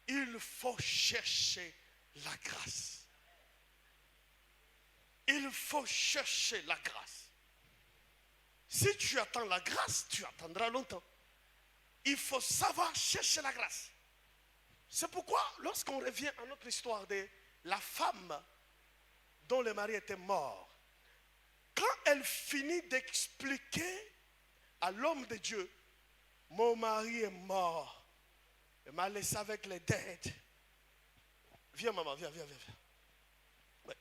[SPEAKER 4] Il faut chercher la grâce. Il faut chercher la grâce. Si tu attends la grâce, tu attendras longtemps. Il faut savoir chercher la grâce. C'est pourquoi, lorsqu'on revient à notre histoire de la femme dont le mari était mort, quand elle finit d'expliquer à l'homme de Dieu, mon mari est mort, il m'a laissé avec les dettes. Viens maman, viens. Ouais.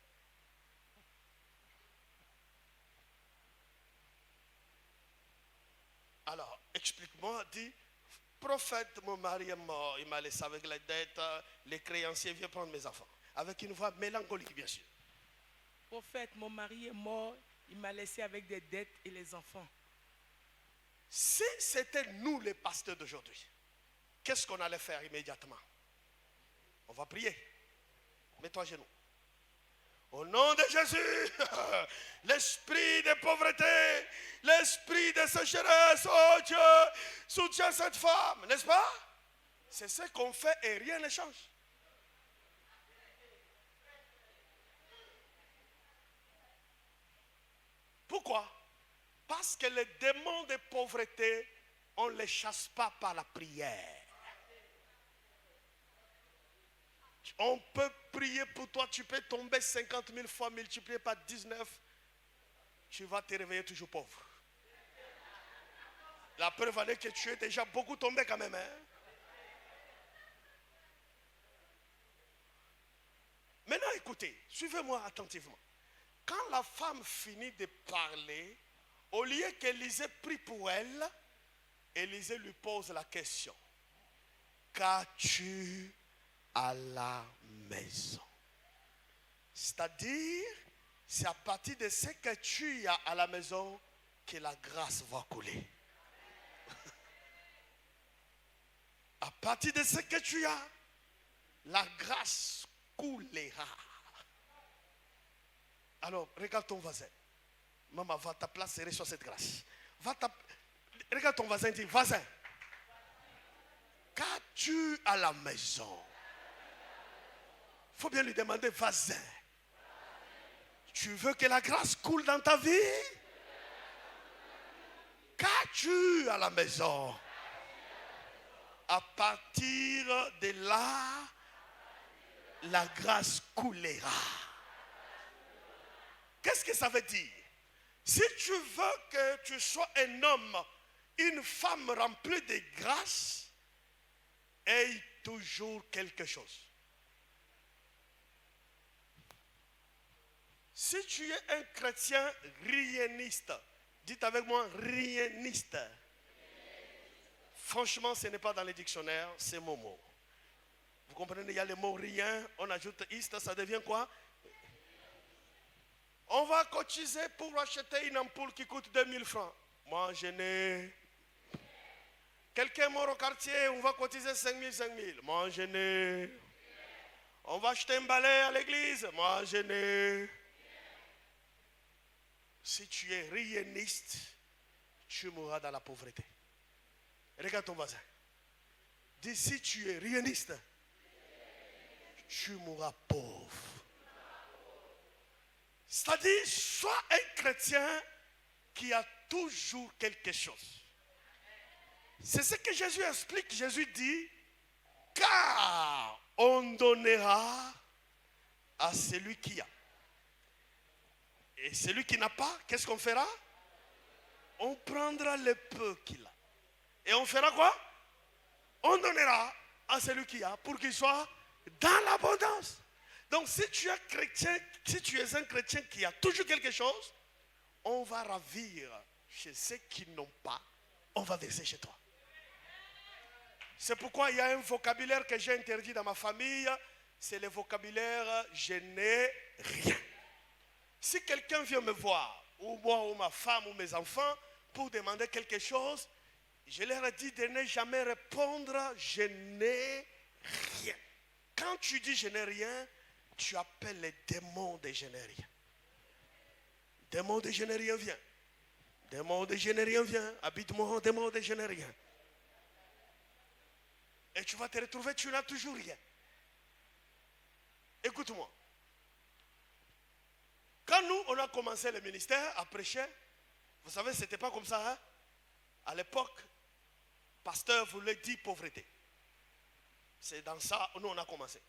[SPEAKER 4] Alors, explique-moi, dis, prophète, mon mari est mort, il m'a laissé avec les dettes, les créanciers viennent prendre mes enfants. Avec une voix mélancolique, bien sûr.
[SPEAKER 5] Prophète, mon mari est mort, il m'a laissé avec des dettes et les enfants.
[SPEAKER 4] Si c'était nous les pasteurs d'aujourd'hui, qu'est-ce qu'on allait faire immédiatement? On va prier. Mets-toi à genoux. Au nom de Jésus, l'esprit de pauvreté, l'esprit de sécheresse, oh Dieu, soutiens cette femme, n'est-ce pas? C'est ce qu'on fait et rien ne change. Pourquoi? Parce que les démons de pauvreté, on ne les chasse pas par la prière. On peut prier pour toi, tu peux tomber 50 000 fois multiplié par 19, tu vas te réveiller toujours pauvre. La preuve est que tu es déjà beaucoup tombé quand même. Hein? Maintenant écoutez, suivez-moi attentivement. Quand la femme finit de parler, au lieu qu'Élisée prie pour elle, Élisée lui pose la question. Qu'as-tu à la maison? C'est-à-dire, c'est à partir de ce que tu as à la maison que la grâce va couler. À partir de ce que tu as, la grâce coulera. Alors, regarde ton voisin. Maman, va à ta place et reçois cette grâce. Regarde ton voisin et dis, voisin, qu'as-tu à la maison? Il faut bien lui demander, voisin, tu veux que la grâce coule dans ta vie? Qu'as-tu à la maison? À partir de là, la grâce coulera. Qu'est-ce que ça veut dire? Si tu veux que tu sois un homme, une femme remplie de grâce, aie toujours quelque chose. Si tu es un chrétien rieniste, dites avec moi rieniste. Franchement, ce n'est pas dans les dictionnaires, c'est mon mot. Vous comprenez, il y a le mot rien, on ajoute iste, ça devient quoi? On va cotiser pour acheter une ampoule qui coûte 2000 francs. Moi, je n'ai. Quelqu'un mort au quartier, on va cotiser 5000. Moi, je n'ai. On va acheter un balai à l'église. Moi, je n'ai. Si tu es rieniste, tu mourras dans la pauvreté. Regarde ton voisin. Dis, si tu es rieniste, tu mourras pauvre. C'est-à-dire, sois un chrétien qui a toujours quelque chose. C'est ce que Jésus explique. Jésus dit, car on donnera à celui qui a. Et celui qui n'a pas, qu'est-ce qu'on fera? On prendra le peu qu'il a. Et on fera quoi? On donnera à celui qui a pour qu'il soit dans l'abondance. Donc si tu es chrétien, si tu es un chrétien qui a toujours quelque chose, on va ravir chez ceux qui n'ont pas, on va verser chez toi. C'est pourquoi il y a un vocabulaire que j'ai interdit dans ma famille, c'est le vocabulaire « je n'ai rien ». Si quelqu'un vient me voir, ou moi, ou ma femme, ou mes enfants, pour demander quelque chose, je leur ai dit de ne jamais répondre « je n'ai rien ». Quand tu dis « je n'ai rien », tu appelles les démons de « je n'ai rien ». Démon de « je n'ai rien » vient. Démon de « je n'ai rien » vient. Habite-moi, démon de « je n'ai rien ». Et tu vas te retrouver, tu n'as toujours rien. Écoute-moi. Quand nous, on a commencé le ministère à prêcher, vous savez, ce n'était pas comme ça. Hein? À l'époque, pasteur voulait dire pauvreté. C'est dans ça que nous, on a commencé.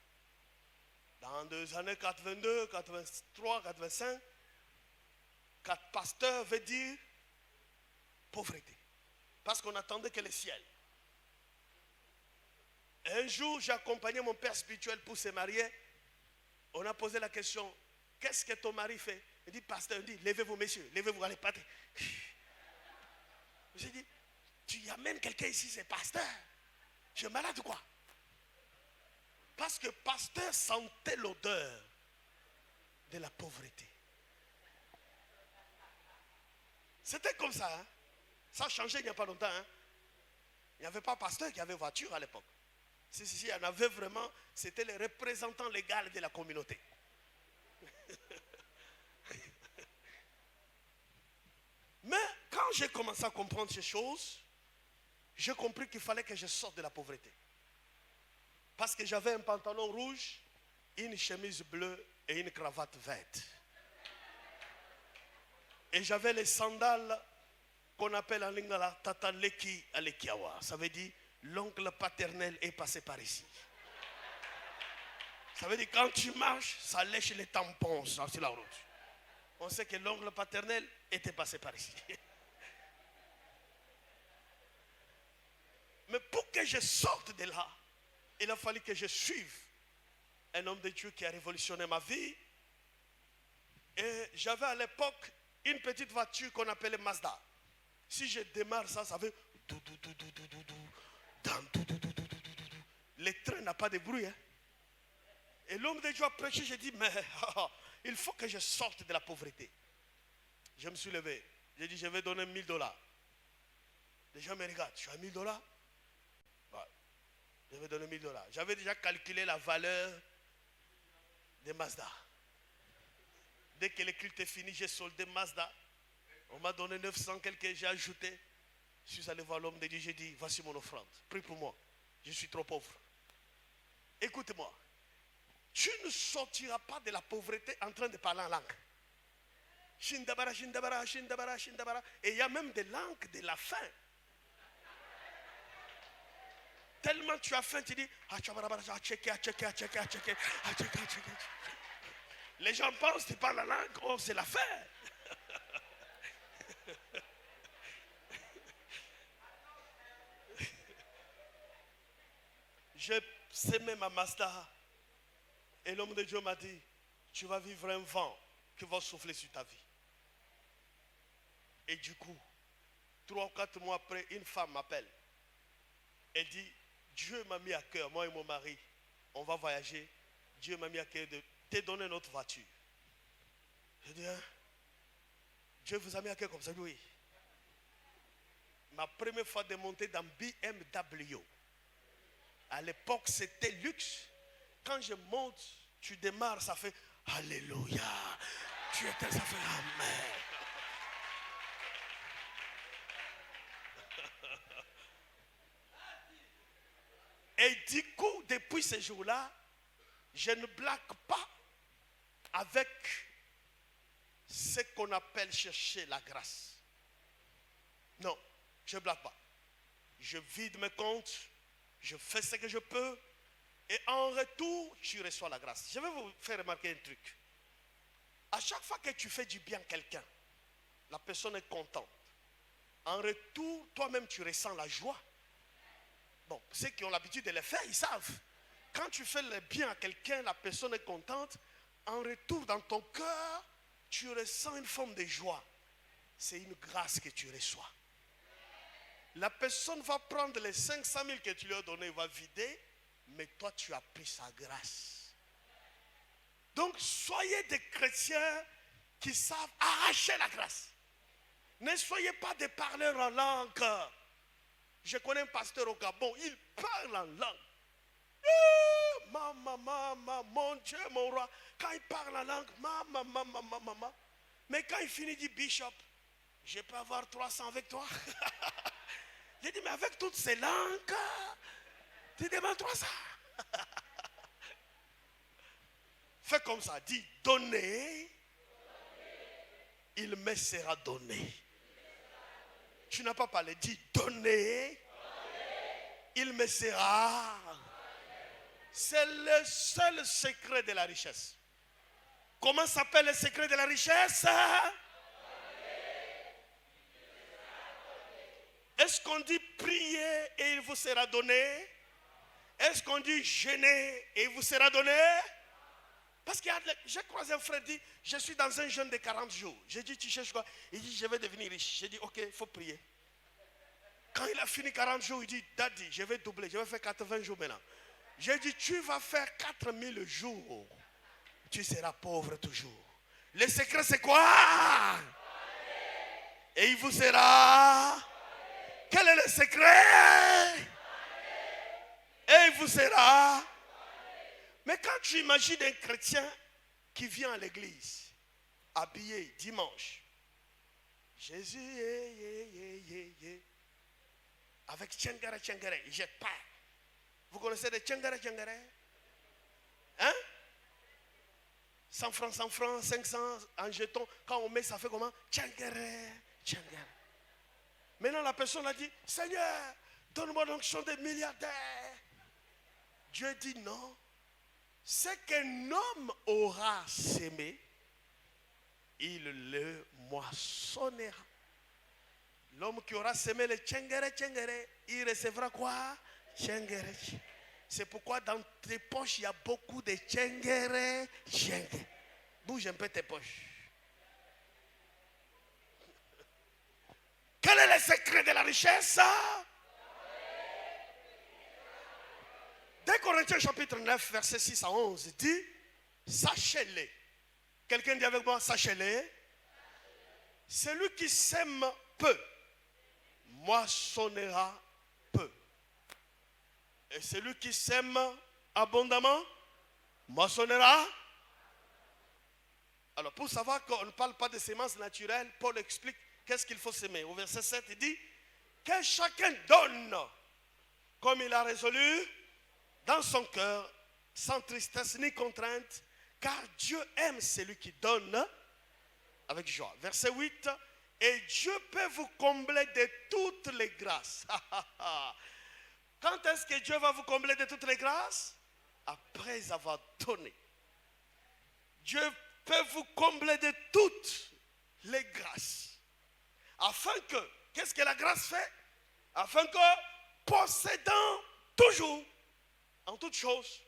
[SPEAKER 4] Dans les années 82, 83, 85, pasteur veut dire pauvreté. Parce qu'on attendait que le ciel. Un jour, j'ai accompagné mon père spirituel pour se marier. On a posé la question, qu'est-ce que ton mari fait? Il dit, pasteur, il dit, levez-vous messieurs, levez-vous, allez pâter. J'ai dit, tu amènes quelqu'un ici, c'est pasteur. Tu es malade ou quoi? Parce que pasteur sentait l'odeur de la pauvreté. C'était comme ça. Hein? Ça a changé il n'y a pas longtemps. Hein? Il n'y avait pas pasteur qui avait voiture à l'époque. Si, il y en avait vraiment, c'était les représentants légaux de la communauté. Mais quand j'ai commencé à comprendre ces choses, j'ai compris qu'il fallait que je sorte de la pauvreté. Parce que j'avais un pantalon rouge, une chemise bleue et une cravate verte. Et j'avais les sandales qu'on appelle en lingala tataleki alekiawa. Ça veut dire l'oncle paternel est passé par ici. Ça veut dire quand tu marches, ça lèche les tampons sur la route. On sait que l'oncle paternel était passé par ici. Mais pour que je sorte de là, il a fallu que je suive un homme de Dieu qui a révolutionné ma vie. Et j'avais à l'époque une petite voiture qu'on appelait Mazda. Si je démarre ça, ça fait dou, dou, dou, dou, dou, dou, dou. Le train n'a pas de bruit. Hein? Et l'homme de Dieu a prêché, j'ai dit, mais il faut que je sorte de la pauvreté. Je me suis levé. J'ai dit, je vais donner $1000. Les gens me regardent, tu as $1000? Ouais. Je vais donner $1000. J'avais déjà calculé la valeur de Mazda. Dès que le culte est fini, j'ai soldé Mazda. On m'a donné 900 quelques, j'ai ajouté. Je suis allé voir l'homme de Dieu, j'ai dit, voici mon offrande. Prie pour moi. Je suis trop pauvre. Écoute-moi. Tu ne sortiras pas de la pauvreté en train de parler en langue. Shindabara, shindabara, shindabara, shindabara. Et il y a même des langues de la faim. Tellement tu as faim, tu dis, les gens pensent que tu parles la langue, oh c'est la faim. J'ai semé ma Mazda et l'homme de Dieu m'a dit, tu vas vivre un vent qui vont souffler sur ta vie. Et du coup, 3 ou 4 mois après, une femme m'appelle. Elle dit, Dieu m'a mis à cœur, moi et mon mari, on va voyager. Dieu m'a mis à cœur de te donner notre voiture. Je dis, hein? Dieu vous a mis à cœur comme ça? Oui. Ma première fois de monter dans BMW. À l'époque, c'était luxe. Quand je monte, tu démarres, ça fait Alléluia. Tu étais, ça fait Amen. Et du coup, depuis ce jour-là, je ne blague pas avec ce qu'on appelle chercher la grâce. Non, je ne blague pas. Je vide mes comptes, je fais ce que je peux, et en retour, tu reçois la grâce. Je vais vous faire remarquer un truc. À chaque fois que tu fais du bien à quelqu'un, la personne est contente. En retour, toi-même, tu ressens la joie. Bon, ceux qui ont l'habitude de le faire, ils savent. Quand tu fais le bien à quelqu'un, la personne est contente. En retour, dans ton cœur, tu ressens une forme de joie. C'est une grâce que tu reçois. La personne va prendre les 500 000 que tu lui as donnés, va vider, mais toi, tu as pris sa grâce. Donc, soyez des chrétiens qui savent arracher la grâce. Ne soyez pas des parleurs en langue. Je connais un pasteur au Gabon, il parle en langue. Maman, mon Dieu, mon roi. Quand il parle en langue, maman. Mais quand il finit, il dit, Bishop, je peux avoir 300 avec toi. J'ai dit, mais avec toutes ces langues, tu demandes 300. Fais comme ça, dis, donnez, il me sera donné. Tu n'as pas parlé, dis, donnez, il me sera. C'est le seul secret de la richesse. Comment s'appelle le secret de la richesse? Est-ce qu'on dit prier et il vous sera donné? Est-ce qu'on dit jeûner et il vous sera donné? Parce que j'ai croisé un frère dit, je suis dans un jeûne de 40 jours. J'ai dit, tu cherches quoi? Il dit, je vais devenir riche. J'ai dit, ok, il faut prier. Quand il a fini 40 jours, il dit, Daddy, je vais doubler, je vais faire 80 jours maintenant. J'ai dit, tu vas faire 4000 jours. Tu seras pauvre toujours. Le secret, c'est quoi? Et il vous sera. Quel est le secret? Et il vous sera. Mais quand tu imagines un chrétien qui vient à l'église, habillé dimanche, Jésus, avec tchangara, il jette pas. Vous connaissez les tchangara? Hein? 100 francs, 500 en jetons. Quand on met, ça fait comment? Tchangara. Maintenant, la personne a dit, Seigneur, donne-moi l'onction des milliardaires. Dieu dit non. Ce qu'un homme aura sémé, il le moissonnera. L'homme qui aura semé le tchengere, il recevra quoi? Tchengere. C'est pourquoi dans tes poches, il y a beaucoup de tchengere. Bouge un peu tes poches. Quel est le secret de la richesse? 2 Corinthiens chapitre 9, verset 6 à 11 dit, sachez-le. Quelqu'un dit avec moi, sachez-le. Celui qui sème peu, moissonnera peu. Et celui qui sème abondamment, moissonnera. Alors pour savoir qu'on ne parle pas de semences naturelles, Paul explique qu'est-ce qu'il faut s'aimer. Au verset 7, il dit que chacun donne comme il a résolu dans son cœur, sans tristesse ni contrainte, car Dieu aime celui qui donne avec joie. Verset 8, et Dieu peut vous combler de toutes les grâces. Quand est-ce que Dieu va vous combler de toutes les grâces? Après avoir donné. Dieu peut vous combler de toutes les grâces. Afin que, qu'est-ce que la grâce fait? Afin que, possédant toujours, en toutes choses,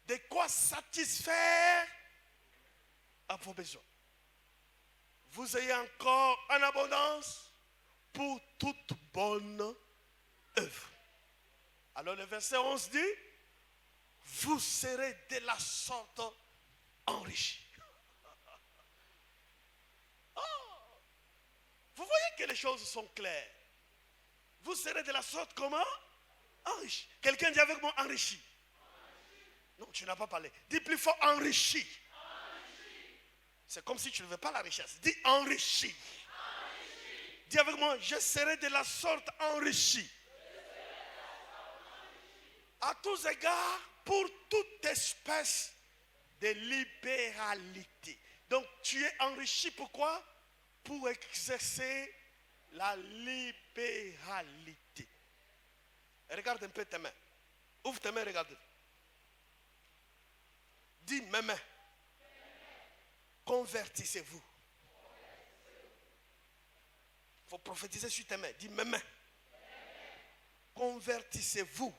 [SPEAKER 4] de quoi satisfaire à vos besoins. vous ayez encore en abondance pour toute bonne œuvre. Alors le verset 11 dit, vous serez de la sorte enrichis. Oh, vous voyez que les choses sont claires. Vous serez de la sorte comment? Enrichi. Quelqu'un dit avec moi enrichi. Non, tu n'as pas parlé. Dis plus fort enrichi. C'est comme si tu ne veux pas la richesse. Dis enrichi. Dis avec moi, je serai de la sorte enrichi. À tous égards, pour toute espèce de libéralité. Donc tu es enrichi pourquoi? Pour exercer la libéralité. Regarde un peu tes mains. Ouvre tes mains, regarde. Dis mes mains. Convertissez-vous. Il faut prophétiser sur tes mains. Dis mes mains. Convertissez-vous.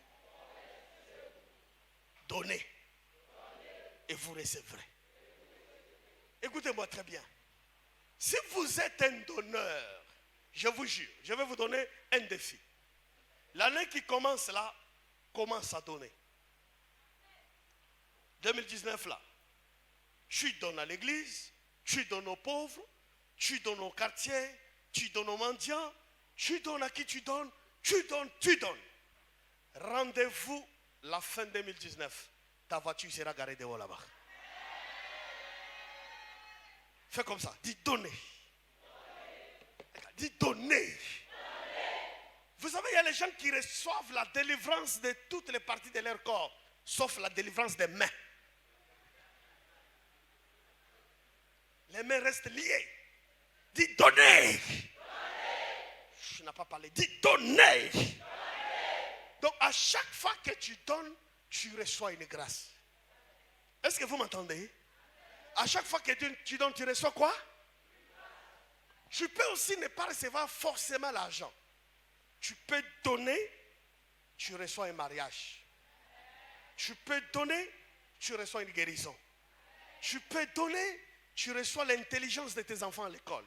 [SPEAKER 4] Donnez. Et vous recevrez. Écoutez-moi très bien. Si vous êtes un donneur, je vous jure, je vais vous donner un défi. L'année qui commence là, commence à donner. 2019 là, tu donnes à l'église, tu donnes aux pauvres, tu donnes aux quartiers, tu donnes aux mendiants, tu donnes à qui tu donnes, tu donnes, tu donnes. Rendez-vous la fin 2019, ta voiture sera garée dehors là-bas. Fais comme ça, dis donner. Dis donner. Vous savez, il y a les gens qui reçoivent la délivrance de toutes les parties de leur corps, sauf la délivrance des mains. Les mains restent liées. Dis donner. Je n'ai pas parlé. Dis donner. Donc à chaque fois que tu donnes, tu reçois une grâce. Est-ce que vous m'entendez? À chaque fois que tu donnes, tu reçois quoi? Tu peux aussi ne pas recevoir forcément l'argent. Tu peux donner, tu reçois un mariage. Tu peux donner, tu reçois une guérison. Tu peux donner, tu reçois l'intelligence de tes enfants à l'école.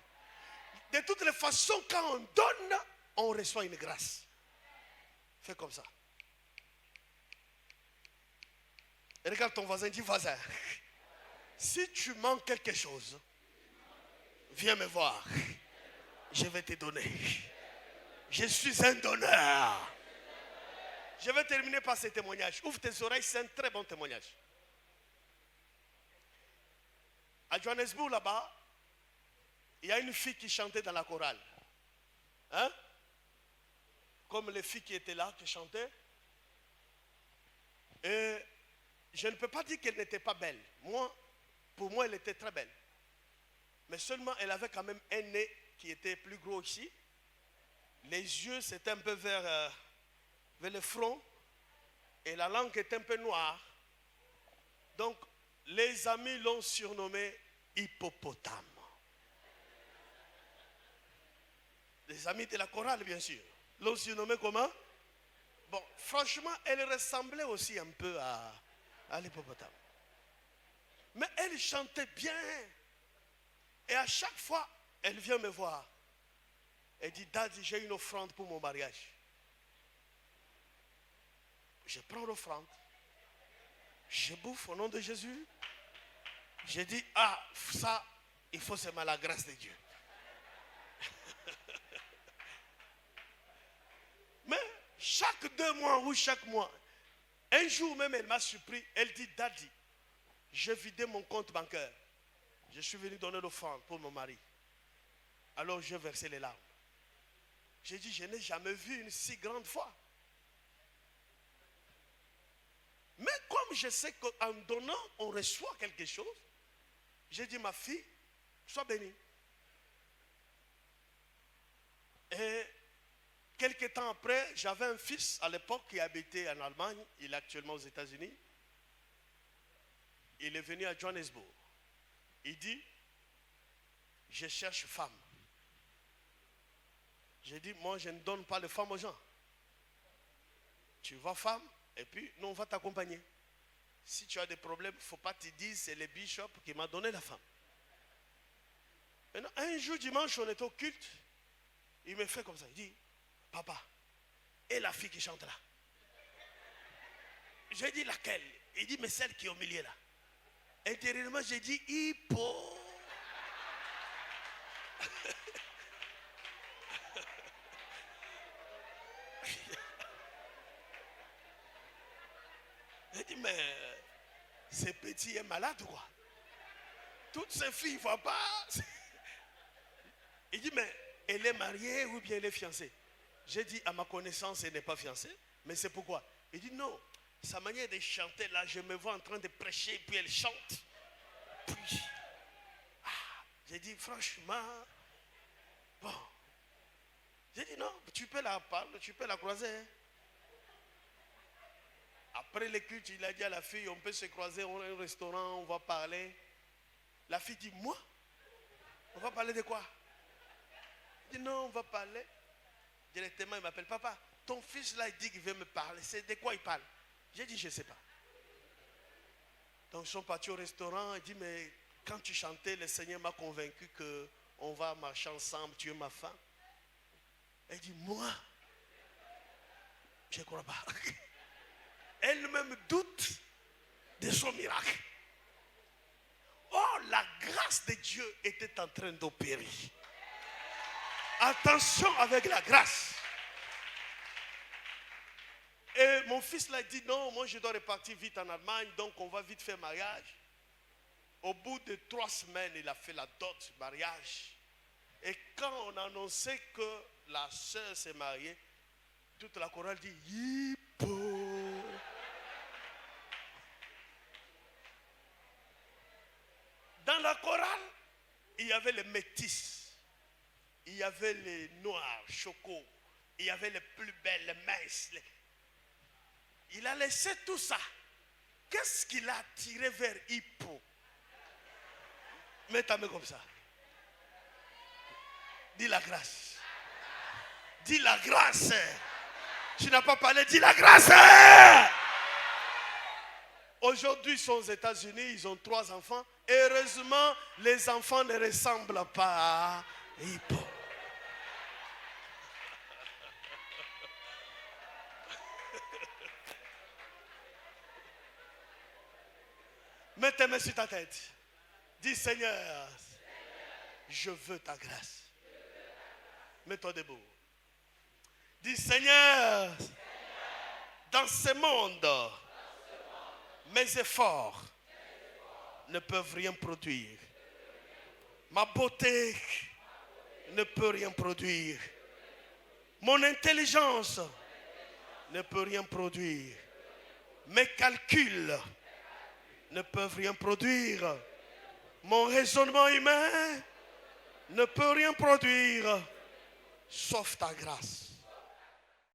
[SPEAKER 4] De toutes les façons, quand on donne, on reçoit une grâce. Fais comme ça. Et regarde ton voisin, dis voisin. Si tu manques quelque chose, viens me voir. Je vais te donner. Je suis un donneur. Je vais terminer par ce témoignage. Ouvre tes oreilles, c'est un très bon témoignage. À Johannesburg, là-bas, il y a une fille qui chantait dans la chorale. Hein? Comme les filles qui étaient là, qui chantaient. Et je ne peux pas dire qu'elle n'était pas belle. Pour moi, elle était très belle. Mais seulement, elle avait quand même un nez qui était plus gros ici. Les yeux, c'était un peu vers le front. Et la langue était un peu noire. Donc, les amis l'ont surnommée hippopotame. Les amis de la chorale, bien sûr. L'ont surnommée comment? Bon, franchement, elle ressemblait aussi un peu à l'hippopotame. Mais elle chantait bien. Et à chaque fois, elle vient me voir. Elle dit, Daddy, j'ai une offrande pour mon mariage. Je prends l'offrande. Je bouffe au nom de Jésus. Je dis, ah, ça, il faut seulement la grâce de Dieu. Mais chaque 2 mois ou chaque mois, un jour même, elle m'a surpris. Elle dit, Daddy, j'ai vidé mon compte bancaire. Je suis venu donner l'offrande pour mon mari. Alors j'ai versé les larmes. J'ai dit, je n'ai jamais vu une si grande foi. Mais comme je sais qu'en donnant, on reçoit quelque chose, j'ai dit, ma fille, sois bénie. Et quelques temps après, j'avais un fils à l'époque qui habitait en Allemagne. Il est actuellement aux États-Unis. Il est venu à Johannesburg. Il dit, je cherche femme. J'ai dit, moi je ne donne pas les femmes aux gens. Tu vas femme, et puis nous on va t'accompagner. Si tu as des problèmes, il ne faut pas te dire, c'est le bishop qui m'a donné la femme. Maintenant, un jour dimanche, on était au culte. Il me fait comme ça. Il dit, papa, et la fille qui chante là? J'ai dit laquelle? Il dit, mais celle qui est au milieu là. Intérieurement, j'ai dit, hippo. J'ai dit, mais ce petit est malade ou quoi? Toutes ces filles ne voient pas. Il dit, mais elle est mariée ou bien elle est fiancée? J'ai dit, à ma connaissance, elle n'est pas fiancée. Mais c'est pourquoi? Il dit, non, sa manière de chanter là, je me vois en train de prêcher, puis elle chante. Puis, j'ai dit, franchement, bon. J'ai dit, non, tu peux la parler, tu peux la croiser. Hein? Après le culte, il a dit à la fille, on peut se croiser au restaurant, on va parler. La fille dit, moi? On va parler de quoi? Il dit, non, on va parler. Directement, il m'appelle, papa, ton fils là, il dit qu'il veut me parler. C'est de quoi il parle? J'ai dit, je ne sais pas. Donc, ils sont partis au restaurant. Il dit, mais quand tu chantais, le Seigneur m'a convaincu qu'on va marcher ensemble, tu es ma femme. Elle dit, moi, je ne crois pas. Elle-même doute de son miracle. Oh, la grâce de Dieu était en train d'opérer. Attention avec la grâce. Et mon fils l'a dit, non, moi je dois repartir vite en Allemagne, donc on va vite faire mariage. Au bout de 3 semaines, il a fait la dot mariage. Et quand on a annoncé que la sœur s'est mariée, toute la chorale dit, hippo. Dans la chorale, il y avait les métis, il y avait les noirs, chocos, il y avait les plus belles, les minces. Il a laissé tout ça. Qu'est-ce qu'il a tiré vers hippo? Mets ta main comme ça. Dis la grâce. Dis la grâce. Tu n'as pas parlé, dis la grâce. Aujourd'hui, ils sont aux États-Unis, ils ont 3 enfants. Heureusement, les enfants ne ressemblent pas à hippo. Mets tes mains sur ta tête. Dis, Seigneur, je veux ta grâce. Mets-toi debout. Dis, Seigneur, dans ce monde, mes efforts ne peuvent rien produire. Ma beauté ne peut rien produire. Mon intelligence ne peut rien produire. Mes calculs ne peuvent rien produire. Mon raisonnement humain ne peut rien produire sauf ta grâce.